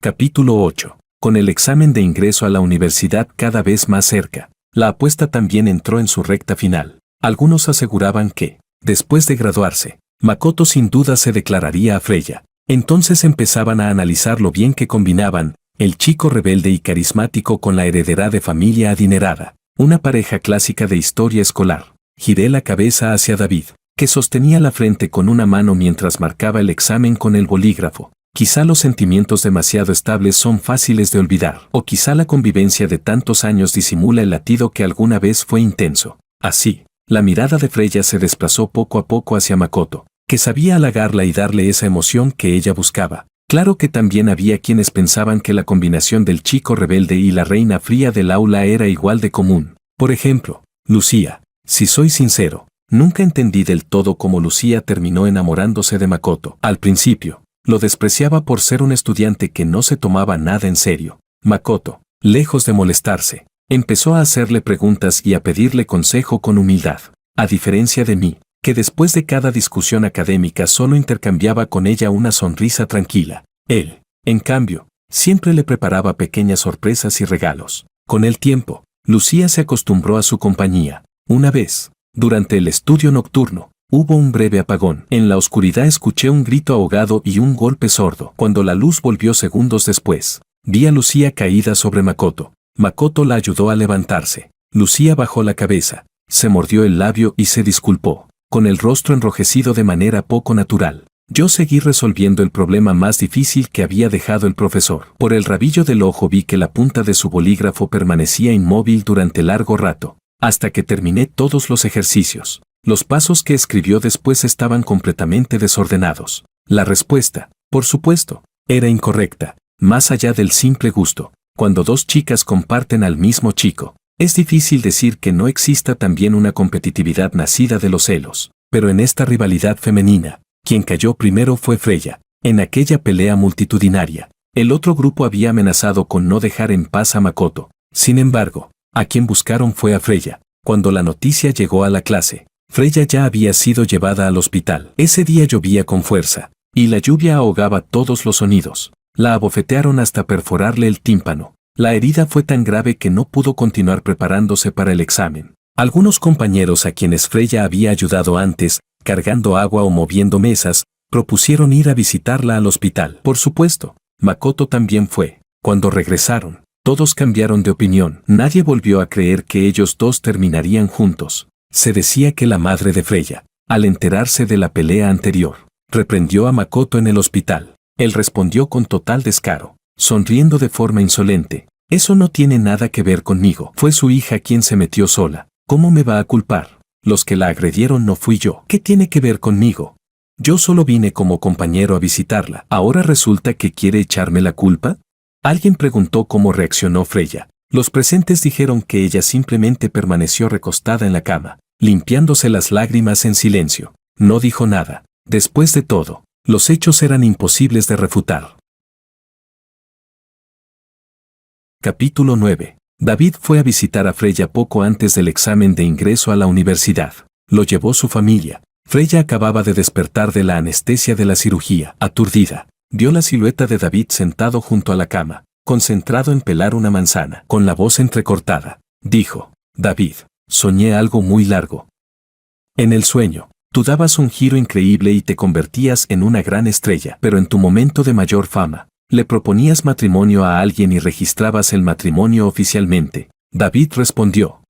Capítulo 8. Con el examen de ingreso a la universidad cada vez más cerca, la apuesta también entró en su recta final. Algunos aseguraban que, después de graduarse, Makoto sin duda se declararía a Freya. Entonces empezaban a analizar lo bien que combinaban, el chico rebelde y carismático con la heredera de familia adinerada, una pareja clásica de historia escolar. Giré la cabeza hacia David, que sostenía la frente con una mano mientras marcaba el examen con el bolígrafo. Quizá los sentimientos demasiado estables son fáciles de olvidar, o quizá la convivencia de tantos años disimula el latido que alguna vez fue intenso. Así, la mirada de Freya se desplazó poco a poco hacia Makoto, que sabía halagarla y darle esa emoción que ella buscaba. Claro que también había quienes pensaban que la combinación del chico rebelde y la reina fría del aula era igual de común. Por ejemplo, Lucía. Si soy sincero, nunca entendí del todo cómo Lucía terminó enamorándose de Makoto. Al principio, lo despreciaba por ser un estudiante que no se tomaba nada en serio. Makoto, lejos de molestarse, empezó a hacerle preguntas y a pedirle consejo con humildad. A diferencia de mí, que después de cada discusión académica solo intercambiaba con ella una sonrisa tranquila. Él, en cambio, siempre le preparaba pequeñas sorpresas y regalos. Con el tiempo, Lucía se acostumbró a su compañía. Una vez, durante el estudio nocturno, hubo un breve apagón. En la oscuridad escuché un grito ahogado y un golpe sordo. Cuando la luz volvió segundos después, vi a Lucía caída sobre Makoto. Makoto la ayudó a levantarse. Lucía bajó la cabeza, se mordió el labio y se disculpó, con el rostro enrojecido de manera poco natural. Yo seguí resolviendo el problema más difícil que había dejado el profesor. Por el rabillo del ojo vi que la punta de su bolígrafo permanecía inmóvil durante largo rato, hasta que terminé todos los ejercicios. Los pasos que escribió después estaban completamente desordenados. La respuesta, por supuesto, era incorrecta, más allá del simple gusto. Cuando dos chicas comparten al mismo chico, es difícil decir que no exista también una competitividad nacida de los celos. Pero en esta rivalidad femenina, quien cayó primero fue Freya. En aquella pelea multitudinaria, el otro grupo había amenazado con no dejar en paz a Makoto. Sin embargo, a quien buscaron fue a Freya. Cuando la noticia llegó a la clase, Freya ya había sido llevada al hospital. Ese día llovía con fuerza, y la lluvia ahogaba todos los sonidos. La abofetearon hasta perforarle el tímpano. La herida fue tan grave que no pudo continuar preparándose para el examen. Algunos compañeros a quienes Freya había ayudado antes, cargando agua o moviendo mesas, propusieron ir a visitarla al hospital. Por supuesto, Makoto también fue. Cuando regresaron, todos cambiaron de opinión. Nadie volvió a creer que ellos dos terminarían juntos. Se decía que la madre de Freya, al enterarse de la pelea anterior. Reprendió a Makoto en el hospital. Él respondió con total descaro, sonriendo de forma insolente. Eso no tiene nada que ver conmigo. Fue su hija quien se metió sola. ¿Cómo me va a culpar? Los que la agredieron no fui yo. ¿Qué tiene que ver conmigo? Yo solo vine como compañero a visitarla. ¿Ahora resulta que quiere echarme la culpa? Alguien preguntó cómo reaccionó Freya. Los presentes dijeron que ella simplemente permaneció recostada en la cama, limpiándose las lágrimas en silencio. No dijo nada. Después de todo, los hechos eran imposibles de refutar. Capítulo 9. David fue a visitar a Freya poco antes del examen de ingreso a la universidad. Lo llevó su familia. Freya acababa de despertar de la anestesia de la cirugía. Aturdida, vio la silueta de David sentado junto a la cama, concentrado en pelar una manzana. Con la voz entrecortada, dijo: David, soñé algo muy largo. En el sueño, tú dabas un giro increíble y te convertías en una gran estrella, pero en tu momento de mayor fama, le proponías matrimonio a alguien y registrabas el matrimonio oficialmente. David respondió.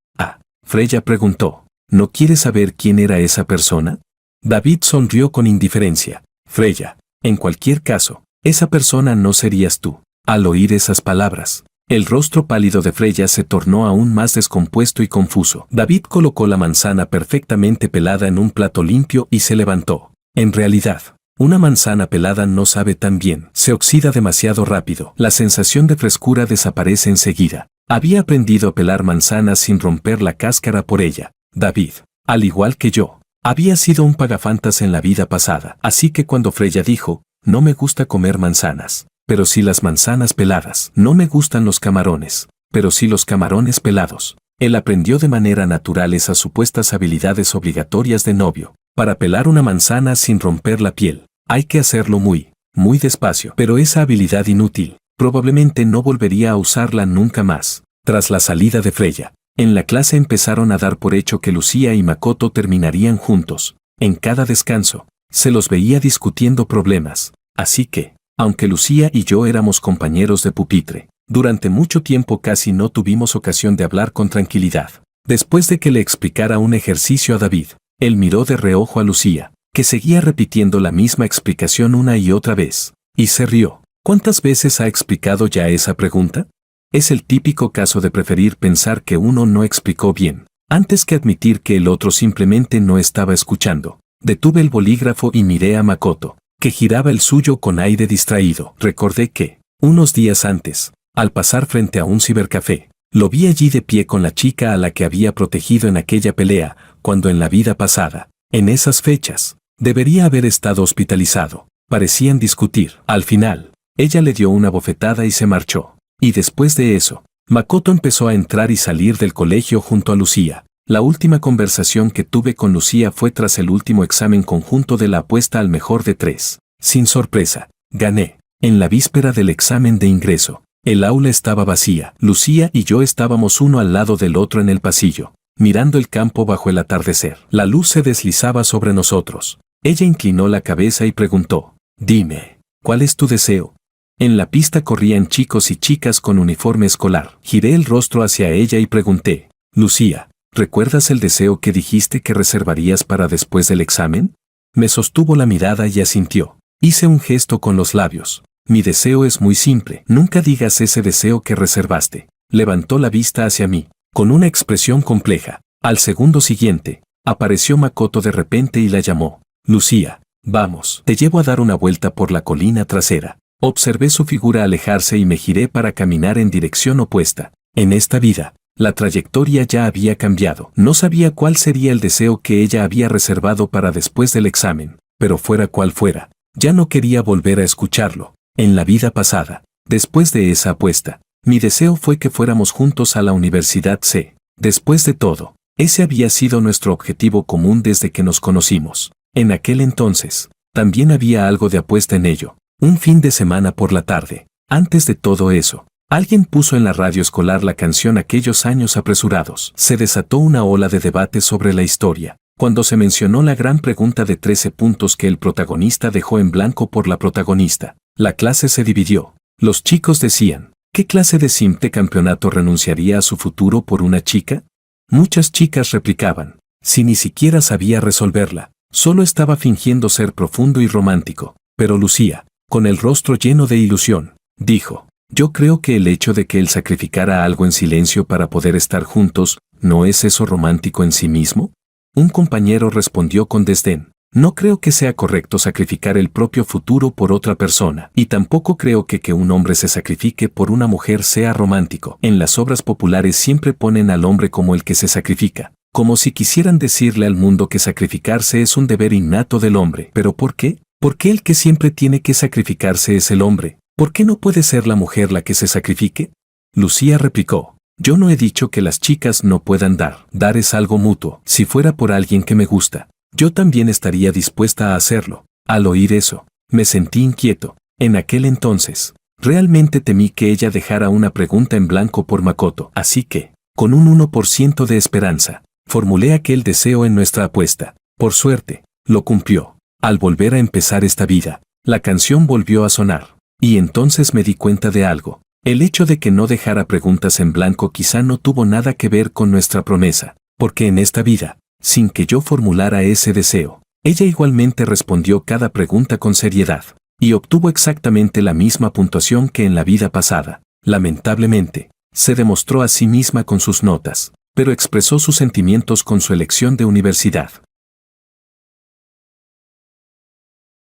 Freya preguntó: ¿no quieres saber quién era esa persona? David sonrió con indiferencia. Freya, en cualquier caso, esa persona no serías tú. Al oír esas palabras, el rostro pálido de Freya se tornó aún más descompuesto y confuso. David colocó la manzana perfectamente pelada en un plato limpio y se levantó. En realidad, una manzana pelada no sabe tan bien. Se oxida demasiado rápido. La sensación de frescura desaparece enseguida. Había aprendido a pelar manzanas sin romper la cáscara por ella. David, al igual que yo, había sido un pagafantas en la vida pasada. Así que cuando Freya dijo: no me gusta comer manzanas, pero sí las manzanas peladas. No me gustan los camarones, pero sí los camarones pelados. Él aprendió de manera natural esas supuestas habilidades obligatorias de novio. Para pelar una manzana sin romper la piel, hay que hacerlo muy despacio. Pero esa habilidad inútil, probablemente no volvería a usarla nunca más. Tras la salida de Freya, en la clase empezaron a dar por hecho que Lucía y Makoto terminarían juntos. En cada descanso, se los veía discutiendo problemas. Así que, aunque Lucía y yo éramos compañeros de pupitre, durante mucho tiempo casi no tuvimos ocasión de hablar con tranquilidad. Después de que le explicara un ejercicio a David, él miró de reojo a Lucía, que seguía repitiendo la misma explicación una y otra vez, y se rió. ¿Cuántas veces ha explicado ya esa pregunta? Es el típico caso de preferir pensar que uno no explicó bien, antes que admitir que el otro simplemente no estaba escuchando. Detuve el bolígrafo y miré a Makoto, que giraba el suyo con aire distraído. Recordé que, unos días antes, al pasar frente a un cibercafé, lo vi allí de pie con la chica a la que había protegido en aquella pelea, cuando en la vida pasada, en esas fechas, debería haber estado hospitalizado. Parecían discutir. Al final, ella le dio una bofetada y se marchó. Y después de eso, Makoto empezó a entrar y salir del colegio junto a Lucía. La última conversación que tuve con Lucía fue tras el último examen conjunto de la apuesta al mejor de 3. Sin sorpresa, gané. En la víspera del examen de ingreso, el aula estaba vacía. Lucía y yo estábamos uno al lado del otro en el pasillo, mirando el campo bajo el atardecer. La luz se deslizaba sobre nosotros. Ella inclinó la cabeza y preguntó: dime, ¿cuál es tu deseo? En la pista corrían chicos y chicas con uniforme escolar. Giré el rostro hacia ella y pregunté: Lucía, ¿recuerdas el deseo que dijiste que reservarías para después del examen? Me sostuvo la mirada y asintió. Hice un gesto con los labios. Mi deseo es muy simple. Nunca digas ese deseo que reservaste. Levantó la vista hacia mí, con una expresión compleja. Al segundo siguiente, apareció Makoto de repente y la llamó: Lucía, vamos, te llevo a dar una vuelta por la colina trasera. Observé su figura alejarse y me giré para caminar en dirección opuesta. En esta vida, la trayectoria ya había cambiado. No sabía cuál sería el deseo que ella había reservado para después del examen, pero fuera cual fuera, ya no quería volver a escucharlo. En la vida pasada, después de esa apuesta, mi deseo fue que fuéramos juntos a la Universidad C. Después de todo, ese había sido nuestro objetivo común desde que nos conocimos. En aquel entonces, también había algo de apuesta en ello. Un fin de semana por la tarde, antes de todo eso, alguien puso en la radio escolar la canción Aquellos años apresurados. Se desató una ola de debate sobre la historia, cuando se mencionó la gran pregunta de 13 puntos que el protagonista dejó en blanco por la protagonista. La clase se dividió. Los chicos decían: ¿qué clase de simple campeonato renunciaría a su futuro por una chica? Muchas chicas replicaban: si ni siquiera sabía resolverla, Solo estaba fingiendo ser profundo y romántico. Pero Lucía, con el rostro lleno de ilusión, dijo: yo creo que el hecho de que él sacrificara algo en silencio para poder estar juntos, ¿no es eso romántico en sí mismo? Un compañero respondió con desdén: no creo que sea correcto sacrificar el propio futuro por otra persona, y tampoco creo que un hombre se sacrifique por una mujer sea romántico. En las obras populares siempre ponen al hombre como el que se sacrifica, como si quisieran decirle al mundo que sacrificarse es un deber innato del hombre. ¿Pero por qué? ¿Por qué el que siempre tiene que sacrificarse es el hombre? ¿Por qué no puede ser la mujer la que se sacrifique? Lucía replicó: yo no he dicho que las chicas no puedan dar. Dar es algo mutuo. Si fuera por alguien que me gusta, yo también estaría dispuesta a hacerlo. Al oír eso, me sentí inquieto. En aquel entonces, realmente temí que ella dejara una pregunta en blanco por Makoto. Así que, con un 1% de esperanza, formulé aquel deseo en nuestra apuesta. Por suerte, lo cumplió. Al volver a empezar esta vida, la canción volvió a sonar. Y entonces me di cuenta de algo. El hecho de que no dejara preguntas en blanco quizá no tuvo nada que ver con nuestra promesa, porque en esta vida, sin que yo formulara ese deseo, ella igualmente respondió cada pregunta con seriedad, y obtuvo exactamente la misma puntuación que en la vida pasada. Lamentablemente, se demostró a sí misma con sus notas, pero expresó sus sentimientos con su elección de universidad.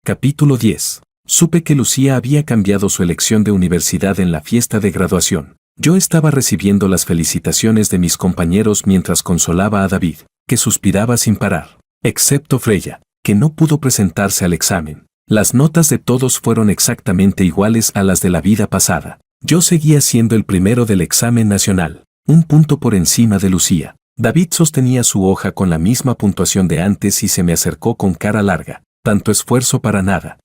Capítulo 10. Supe que Lucía había cambiado su elección de universidad en la fiesta de graduación. Yo estaba recibiendo las felicitaciones de mis compañeros mientras consolaba a David, que suspiraba sin parar, excepto Freya, que no pudo presentarse al examen. Las notas de todos fueron exactamente iguales a las de la vida pasada. Yo seguía siendo el primero del examen nacional, un punto por encima de Lucía. David sostenía su hoja con la misma puntuación de antes y se me acercó con cara larga. Tanto esfuerzo para nada.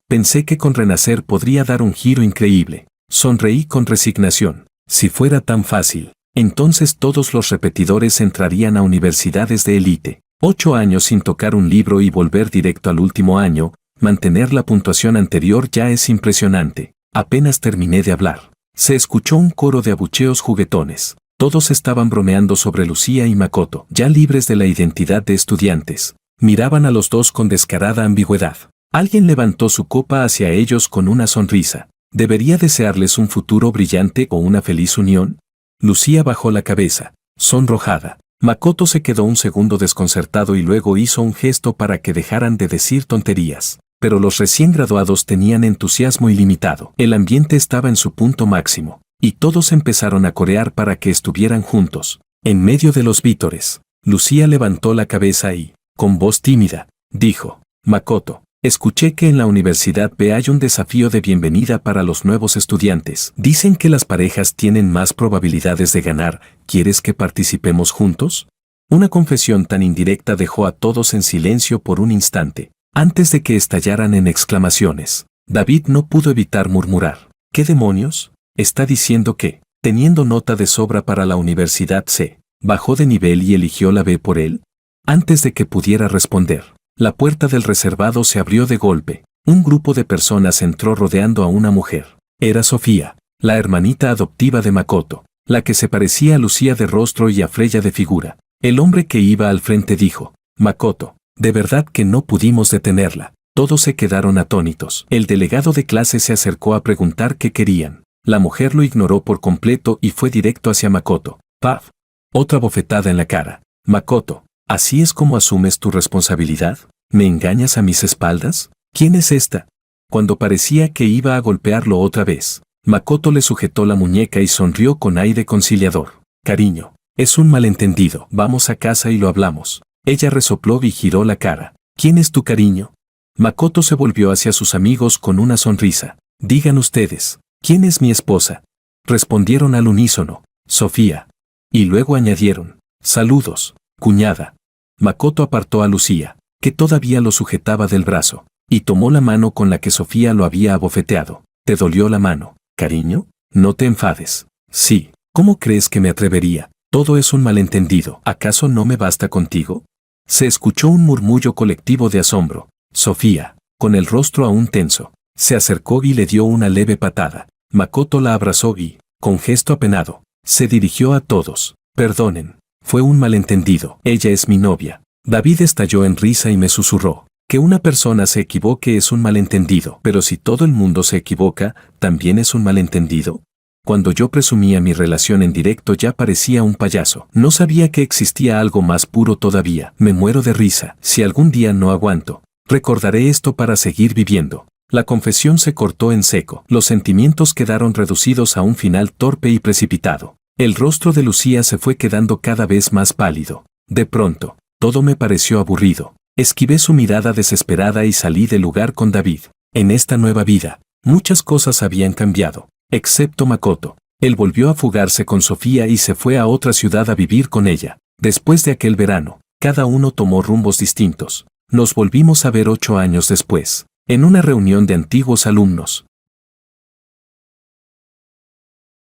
Pensé que con Renacer podría dar un giro increíble. Sonreí con resignación. Si fuera tan fácil, entonces todos los repetidores entrarían a universidades de élite. 8 años sin tocar un libro y volver directo al último año, mantener la puntuación anterior ya es impresionante. Apenas terminé de hablar, se escuchó un coro de abucheos juguetones. Todos estaban bromeando sobre Lucía y Makoto, ya libres de la identidad de estudiantes. Miraban a los dos con descarada ambigüedad. Alguien levantó su copa hacia ellos con una sonrisa. ¿Debería desearles un futuro brillante o una feliz unión? Lucía bajó la cabeza, sonrojada. Makoto se quedó un segundo desconcertado y luego hizo un gesto para que dejaran de decir tonterías. Pero los recién graduados tenían entusiasmo ilimitado. El ambiente estaba en su punto máximo, y todos empezaron a corear para que estuvieran juntos. En medio de los vítores, Lucía levantó la cabeza y, con voz tímida, dijo: Makoto, escuché que en la Universidad B hay un desafío de bienvenida para los nuevos estudiantes. Dicen que las parejas tienen más probabilidades de ganar. ¿Quieres que participemos juntos? Una confesión tan indirecta dejó a todos en silencio por un instante, antes de que estallaran en exclamaciones. David no pudo evitar murmurar: ¿qué demonios? Está diciendo que, teniendo nota de sobra para la Universidad C, bajó de nivel y eligió la B por él. Antes de que pudiera responder, la puerta del reservado se abrió de golpe. Un grupo de personas entró rodeando a una mujer. Era Sofía, la hermanita adoptiva de Makoto, la que se parecía a Lucía de rostro y a Freya de figura. El hombre que iba al frente dijo: Makoto, de verdad que no pudimos detenerla. Todos se quedaron atónitos. El delegado de clase se acercó a preguntar qué querían. La mujer lo ignoró por completo y fue directo hacia Makoto. ¡Paf! Otra bofetada en la cara. Makoto, ¿así es como asumes tu responsabilidad? ¿Me engañas a mis espaldas? ¿Quién es esta? Cuando parecía que iba a golpearlo otra vez, Makoto le sujetó la muñeca y sonrió con aire conciliador. Cariño, es un malentendido. Vamos a casa y lo hablamos. Ella resopló y giró la cara. ¿Quién es tu cariño? Makoto se volvió hacia sus amigos con una sonrisa. Digan ustedes, ¿quién es mi esposa? Respondieron al unísono: Sofía. Y luego añadieron: saludos, cuñada. Makoto apartó a Lucía, que todavía lo sujetaba del brazo, y tomó la mano con la que Sofía lo había abofeteado. ¿Te dolió la mano, cariño? No te enfades. Sí, ¿cómo crees que me atrevería? Todo es un malentendido. ¿Acaso no me basta contigo? Se escuchó un murmullo colectivo de asombro. Sofía, con el rostro aún tenso, se acercó y le dio una leve patada. Makoto la abrazó y, con gesto apenado, se dirigió a todos. Perdonen, fue un malentendido. Ella es mi novia. David estalló en risa y me susurró: que una persona se equivoque es un malentendido, pero si todo el mundo se equivoca, ¿también es un malentendido? Cuando yo presumía mi relación en directo ya parecía un payaso. No sabía que existía algo más puro todavía. Me muero de risa. Si algún día no aguanto, recordaré esto para seguir viviendo. La confesión se cortó en seco. Los sentimientos quedaron reducidos a un final torpe y precipitado. El rostro de Lucía se fue quedando cada vez más pálido. De pronto, todo me pareció aburrido. Esquivé su mirada desesperada y salí del lugar con David. En esta nueva vida, muchas cosas habían cambiado, excepto Makoto. Él volvió a fugarse con Sofía y se fue a otra ciudad a vivir con ella. Después de aquel verano, cada uno tomó rumbos distintos. Nos volvimos a ver 8 años después, en una reunión de antiguos alumnos.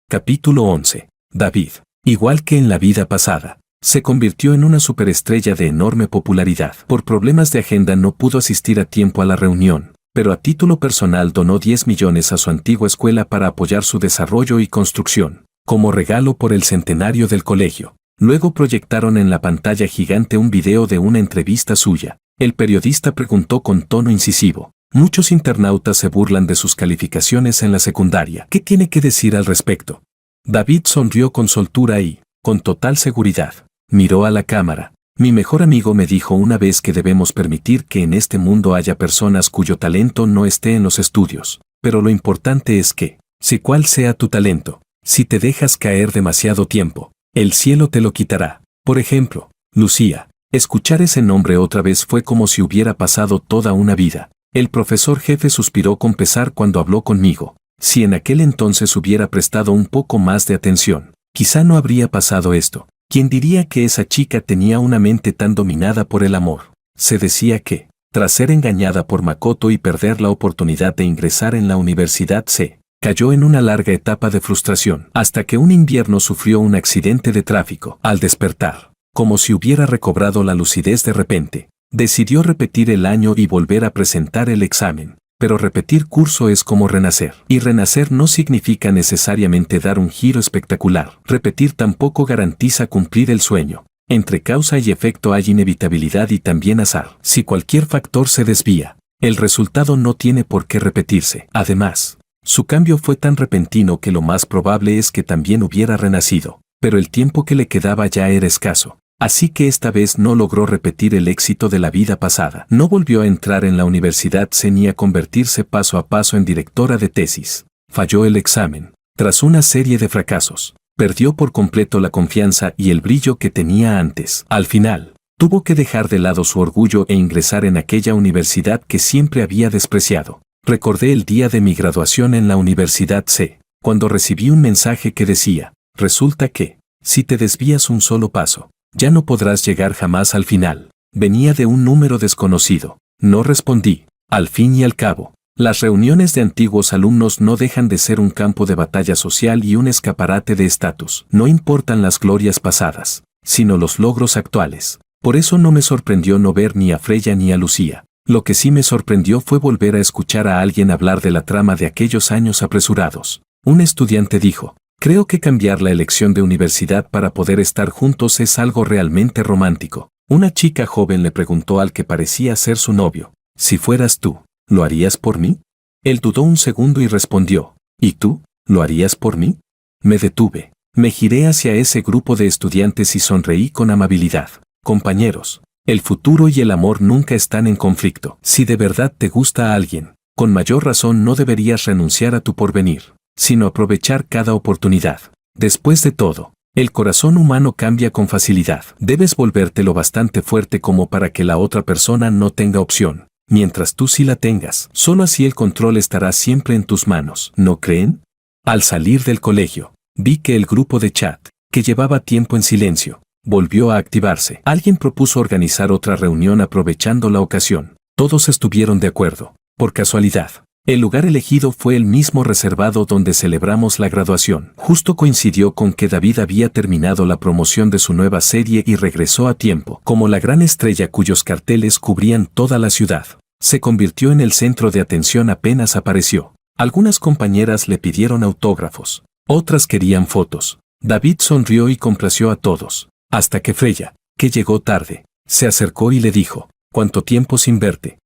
Capítulo 11. David, igual que en la vida pasada, se convirtió en una superestrella de enorme popularidad. Por problemas de agenda no pudo asistir a tiempo a la reunión, pero a título personal donó 10 millones a su antigua escuela para apoyar su desarrollo y construcción, como regalo por el centenario del colegio. Luego proyectaron en la pantalla gigante un video de una entrevista suya. El periodista preguntó con tono incisivo: muchos internautas se burlan de sus calificaciones en la secundaria. ¿Qué tiene que decir al respecto? David sonrió con soltura y, con total seguridad, miró a la cámara. Mi mejor amigo me dijo una vez que debemos permitir que en este mundo haya personas cuyo talento no esté en los estudios. Pero lo importante es que, si cual sea tu talento, si te dejas caer demasiado tiempo, el cielo te lo quitará. Por ejemplo, Lucía. Escuchar ese nombre otra vez fue como si hubiera pasado toda una vida. El profesor jefe suspiró con pesar cuando habló conmigo. Si en aquel entonces hubiera prestado un poco más de atención, quizá no habría pasado esto. ¿Quién diría que esa chica tenía una mente tan dominada por el amor? Se decía que, tras ser engañada por Makoto y perder la oportunidad de ingresar en la universidad, se cayó en una larga etapa de frustración, hasta que un invierno sufrió un accidente de tráfico. Al despertar, como si hubiera recobrado la lucidez de repente, decidió repetir el año y volver a presentar el examen. Pero repetir curso es como renacer. Y renacer no significa necesariamente dar un giro espectacular. Repetir tampoco garantiza cumplir el sueño. Entre causa y efecto hay inevitabilidad y también azar. Si cualquier factor se desvía, el resultado no tiene por qué repetirse. Además, su cambio fue tan repentino que lo más probable es que también hubiera renacido. Pero el tiempo que le quedaba ya era escaso. Así que esta vez no logró repetir el éxito de la vida pasada. No volvió a entrar en la universidad ni a convertirse paso a paso en directora de tesis. Falló el examen. Tras una serie de fracasos, perdió por completo la confianza y el brillo que tenía antes. Al final, tuvo que dejar de lado su orgullo e ingresar en aquella universidad que siempre había despreciado. Recordé el día de mi graduación en la Universidad C, cuando recibí un mensaje que decía: resulta que, si te desvías un solo paso, ya no podrás llegar jamás al final. Venía de un número desconocido. No respondí. Al fin y al cabo, las reuniones de antiguos alumnos no dejan de ser un campo de batalla social y un escaparate de estatus. No importan las glorias pasadas, sino los logros actuales. Por eso no me sorprendió no ver ni a Freya ni a Lucía. Lo que sí me sorprendió fue volver a escuchar a alguien hablar de la trama de aquellos años apresurados. Un estudiante dijo: creo que cambiar la elección de universidad para poder estar juntos es algo realmente romántico. Una chica joven le preguntó al que parecía ser su novio: si fueras tú, ¿lo harías por mí? Él dudó un segundo y respondió: ¿y tú, lo harías por mí? Me detuve. Me giré hacia ese grupo de estudiantes y sonreí con amabilidad. Compañeros, el futuro y el amor nunca están en conflicto. Si de verdad te gusta a alguien, con mayor razón no deberías renunciar a tu porvenir, sino aprovechar cada oportunidad. Después de todo, el corazón humano cambia con facilidad. Debes volverte lo bastante fuerte como para que la otra persona no tenga opción, mientras tú sí la tengas. Solo así el control estará siempre en tus manos, ¿no creen? Al salir del colegio, vi que el grupo de chat, que llevaba tiempo en silencio, volvió a activarse. Alguien propuso organizar otra reunión aprovechando la ocasión. Todos estuvieron de acuerdo. Por casualidad, el lugar elegido fue el mismo reservado donde celebramos la graduación. Justo coincidió con que David había terminado la promoción de su nueva serie y regresó a tiempo. Como la gran estrella cuyos carteles cubrían toda la ciudad, se convirtió en el centro de atención apenas apareció. Algunas compañeras le pidieron autógrafos, otras querían fotos. David sonrió y complació a todos, hasta que Freya, que llegó tarde, Se acercó y le dijo, ¿cuánto tiempo sin verte?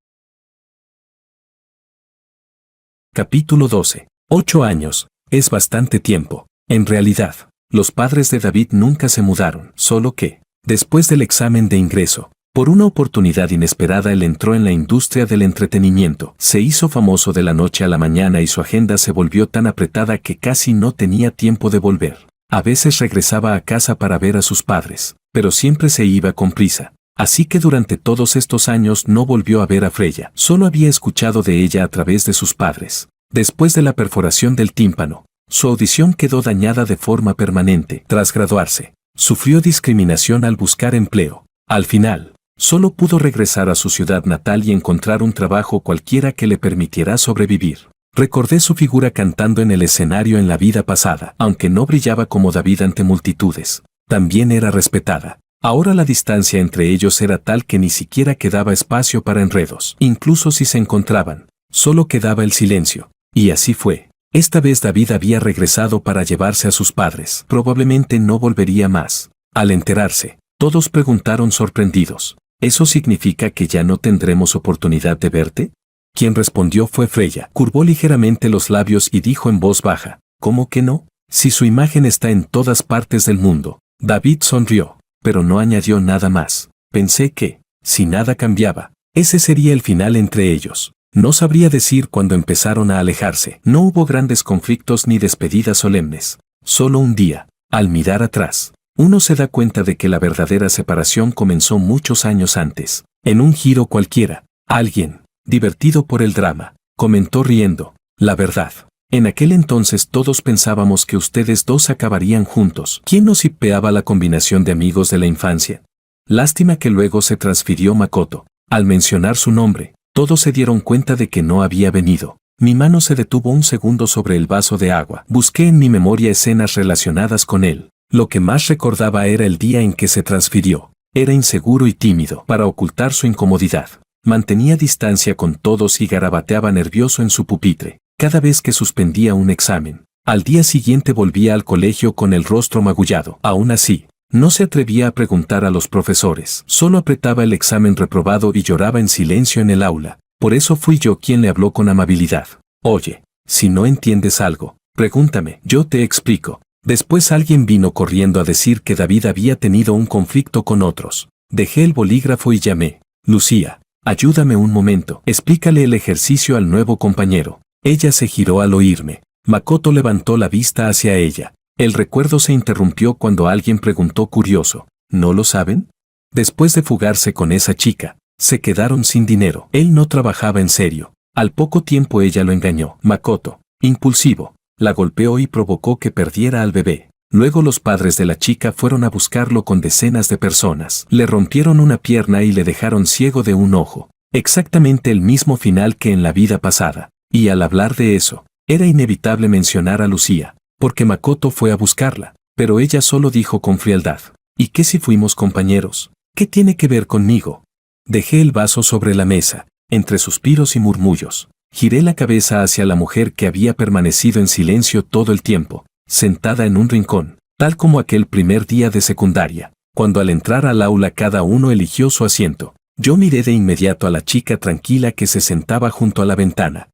Capítulo 12. 8 años, es bastante tiempo. En realidad, los padres de David nunca se mudaron, solo que, después del examen de ingreso, por una oportunidad inesperada él entró en la industria del entretenimiento. Se hizo famoso de la noche a la mañana y su agenda se volvió tan apretada que casi no tenía tiempo de volver. A veces regresaba a casa para ver a sus padres, pero siempre se iba con prisa. Así que durante todos estos años no volvió a ver a Freya, solo había escuchado de ella a través de sus padres. Después de la perforación del tímpano, su audición quedó dañada de forma permanente. Tras graduarse, sufrió discriminación al buscar empleo. Al final, solo pudo regresar a su ciudad natal y encontrar un trabajo cualquiera que le permitiera sobrevivir. Recordé su figura cantando en el escenario en la vida pasada. Aunque no brillaba como David ante multitudes, también era respetada. Ahora la distancia entre ellos era tal que ni siquiera quedaba espacio para enredos. Incluso si se encontraban, solo quedaba el silencio. Y así fue. Esta vez David había regresado para llevarse a sus padres. Probablemente no volvería más. Al enterarse, todos preguntaron sorprendidos, ¿eso significa que ya no tendremos oportunidad de verte? Quien respondió fue Freya. Curvó ligeramente los labios y dijo en voz baja, ¿cómo que no? Si su imagen está en todas partes del mundo. David sonrió, pero no añadió nada más. Pensé que, si nada cambiaba, ese sería el final entre ellos. No sabría decir cuándo empezaron a alejarse. No hubo grandes conflictos ni despedidas solemnes. Solo un día, al mirar atrás, uno se da cuenta de que la verdadera separación comenzó muchos años antes. En un giro cualquiera, alguien, divertido por el drama, comentó riendo, la verdad. En aquel entonces todos pensábamos que ustedes dos acabarían juntos. ¿Quién nos hipeaba la combinación de amigos de la infancia? Lástima que luego se transfirió Makoto. Al mencionar su nombre, todos se dieron cuenta de que no había venido. Mi mano se detuvo un segundo sobre el vaso de agua. Busqué en mi memoria escenas relacionadas con él. Lo que más recordaba era el día en que se transfirió. Era inseguro y tímido. Para ocultar su incomodidad, mantenía distancia con todos y garabateaba nervioso en su pupitre. Cada vez que suspendía un examen, al día siguiente volvía al colegio con el rostro magullado. Aún así, no se atrevía a preguntar a los profesores. Solo apretaba el examen reprobado y lloraba en silencio en el aula. Por eso fui yo quien le habló con amabilidad. Oye, si no entiendes algo, pregúntame, yo te explico. Después alguien vino corriendo a decir que David había tenido un conflicto con otros. Dejé el bolígrafo y llamé. Lucía, ayúdame un momento. Explícale el ejercicio al nuevo compañero. Ella se giró al oírme. Makoto levantó la vista hacia ella. El recuerdo se interrumpió cuando alguien preguntó curioso, ¿no lo saben? Después de fugarse con esa chica, se quedaron sin dinero. Él no trabajaba en serio. Al poco tiempo ella lo engañó. Makoto, impulsivo, la golpeó y provocó que perdiera al bebé. Luego los padres de la chica fueron a buscarlo con decenas de personas. Le rompieron una pierna y le dejaron ciego de un ojo. Exactamente el mismo final que en la vida pasada. Y al hablar de eso, era inevitable mencionar a Lucía, porque Makoto fue a buscarla, pero ella solo dijo con frialdad, ¿y qué si fuimos compañeros? ¿Qué tiene que ver conmigo? Dejé el vaso sobre la mesa, entre suspiros y murmullos. Giré la cabeza hacia la mujer que había permanecido en silencio todo el tiempo, sentada en un rincón, tal como aquel primer día de secundaria, cuando al entrar al aula cada uno eligió su asiento. Yo miré de inmediato a la chica tranquila que se sentaba junto a la ventana.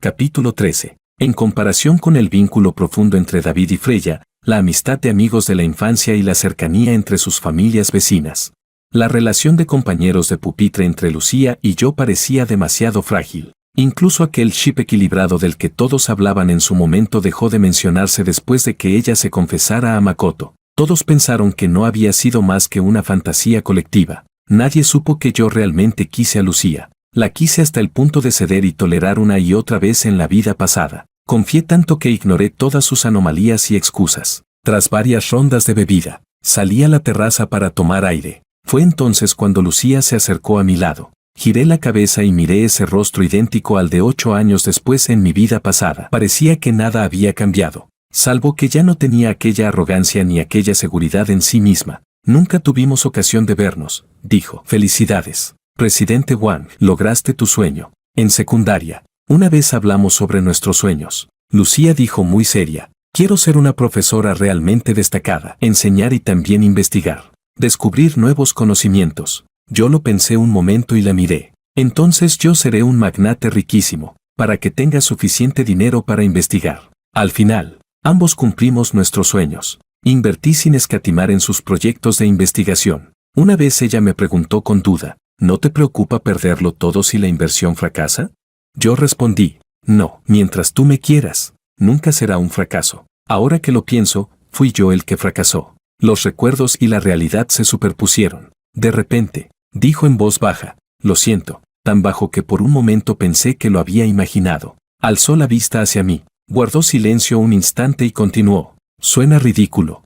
Capítulo 13. En comparación con el vínculo profundo entre David y Freya, la amistad de amigos de la infancia y la cercanía entre sus familias vecinas, la relación de compañeros de pupitre entre Lucía y yo parecía demasiado frágil. Incluso aquel chip equilibrado del que todos hablaban en su momento dejó de mencionarse después de que ella se confesara a Makoto. Todos pensaron que no había sido más que una fantasía colectiva. Nadie supo que yo realmente quise a Lucía. La quise hasta el punto de ceder y tolerar una y otra vez en la vida pasada. Confié tanto que ignoré todas sus anomalías y excusas. Tras varias rondas de bebida, salí a la terraza para tomar aire. Fue entonces cuando Lucía se acercó a mi lado. Giré la cabeza y miré ese rostro idéntico al de 8 años después en mi vida pasada. Parecía que nada había cambiado, salvo que ya no tenía aquella arrogancia ni aquella seguridad en sí misma. Nunca tuvimos ocasión de vernos, dijo. Felicidades. Presidente Wang, lograste tu sueño. En secundaria, una vez hablamos sobre nuestros sueños. Lucía dijo muy seria, Quiero ser una profesora realmente destacada, enseñar y también investigar, descubrir nuevos conocimientos. Yo lo pensé un momento y la miré. Entonces yo seré un magnate riquísimo, para que tenga suficiente dinero para investigar. Al final, ambos cumplimos nuestros sueños. Invertí sin escatimar en sus proyectos de investigación. Una vez ella me preguntó con duda, ¿no te preocupa perderlo todo si la inversión fracasa? Yo respondí, no, mientras tú me quieras, nunca será un fracaso. Ahora que lo pienso, fui yo el que fracasó. Los recuerdos y la realidad se superpusieron. De repente, dijo en voz baja, lo siento, tan bajo que por un momento pensé que lo había imaginado. Alzó la vista hacia mí, guardó silencio un instante y continuó, suena ridículo.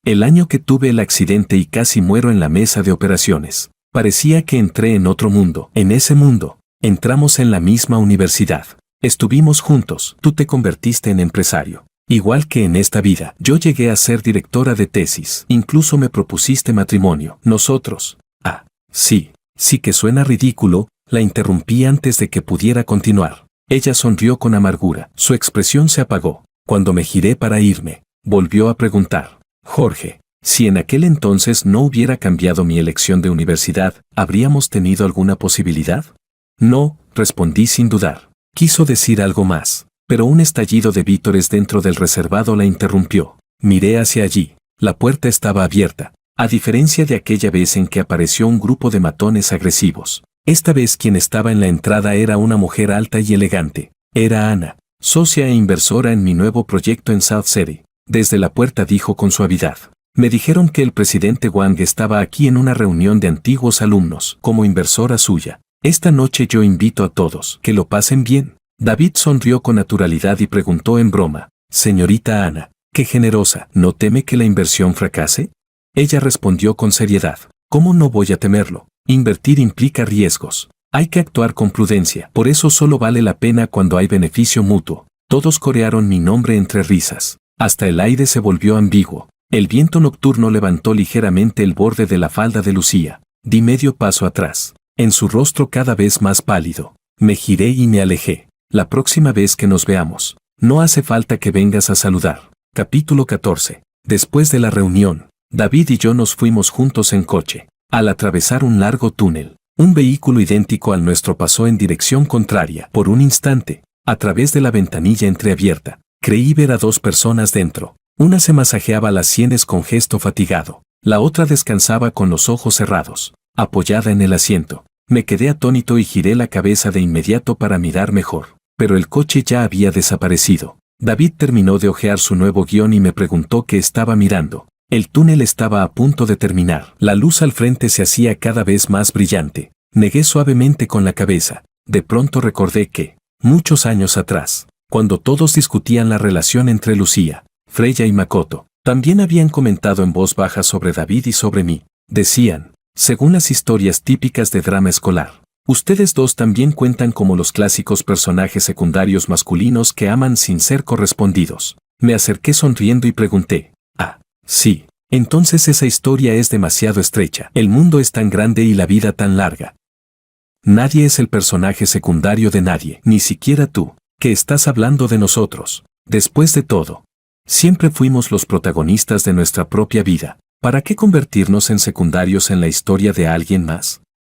El año que tuve el accidente y casi muero en la mesa de operaciones, parecía que entré en otro mundo. En ese mundo, entramos en la misma universidad. Estuvimos juntos, tú te convertiste en empresario. Igual que en esta vida, yo llegué a ser directora de tesis, incluso me propusiste matrimonio. Nosotros. Sí que suena ridículo, la interrumpí antes de que pudiera continuar. Ella sonrió con amargura, su expresión se apagó. Cuando me giré para irme, volvió a preguntar, Jorge, si en aquel entonces no hubiera cambiado mi elección de universidad, ¿habríamos tenido alguna posibilidad? No, respondí sin dudar. Quiso decir algo más, pero un estallido de vítores dentro del reservado la interrumpió. Miré hacia allí, la puerta estaba abierta, a diferencia de aquella vez en que apareció un grupo de matones agresivos. Esta vez quien estaba en la entrada era una mujer alta y elegante. Era Ana, socia e inversora en mi nuevo proyecto en South City. Desde la puerta dijo con suavidad, me dijeron que el presidente Wang estaba aquí en una reunión de antiguos alumnos, como inversora suya. Esta noche yo invito a todos, que lo pasen bien. David sonrió con naturalidad y preguntó en broma, señorita Ana, qué generosa, ¿no teme que la inversión fracase? Ella respondió con seriedad, ¿cómo no voy a temerlo? Invertir implica riesgos. Hay que actuar con prudencia, por eso solo vale la pena cuando hay beneficio mutuo. Todos corearon mi nombre entre risas. Hasta el aire se volvió ambiguo. El viento nocturno levantó ligeramente el borde de la falda de Lucía. Di medio paso atrás. En su rostro cada vez más pálido. Me giré y me alejé. La próxima vez que nos veamos, no hace falta que vengas a saludar. Capítulo 14. Después de la reunión, David y yo nos fuimos juntos en coche. Al atravesar un largo túnel, un vehículo idéntico al nuestro pasó en dirección contraria. Por un instante, a través de la ventanilla entreabierta, creí ver a dos personas dentro. Una se masajeaba las sienes con gesto fatigado. La otra descansaba con los ojos cerrados, apoyada en el asiento. Me quedé atónito y giré la cabeza de inmediato para mirar mejor. Pero el coche ya había desaparecido. David terminó de hojear su nuevo guión y me preguntó qué estaba mirando. El túnel estaba a punto de terminar. La luz al frente se hacía cada vez más brillante. Negué suavemente con la cabeza. De pronto recordé que, muchos años atrás, cuando todos discutían la relación entre Lucía, Freya y Makoto, también habían comentado en voz baja sobre David y sobre mí. Decían, según las historias típicas de drama escolar, ustedes dos también cuentan como los clásicos personajes secundarios masculinos que aman sin ser correspondidos. Me acerqué sonriendo y pregunté, sí, entonces esa historia es demasiado estrecha. El mundo es tan grande y la vida tan larga. Nadie es el personaje secundario de nadie, ni siquiera tú, que estás hablando de nosotros. Después de todo, siempre fuimos los protagonistas de nuestra propia vida. ¿Para qué convertirnos en secundarios en la historia de alguien más?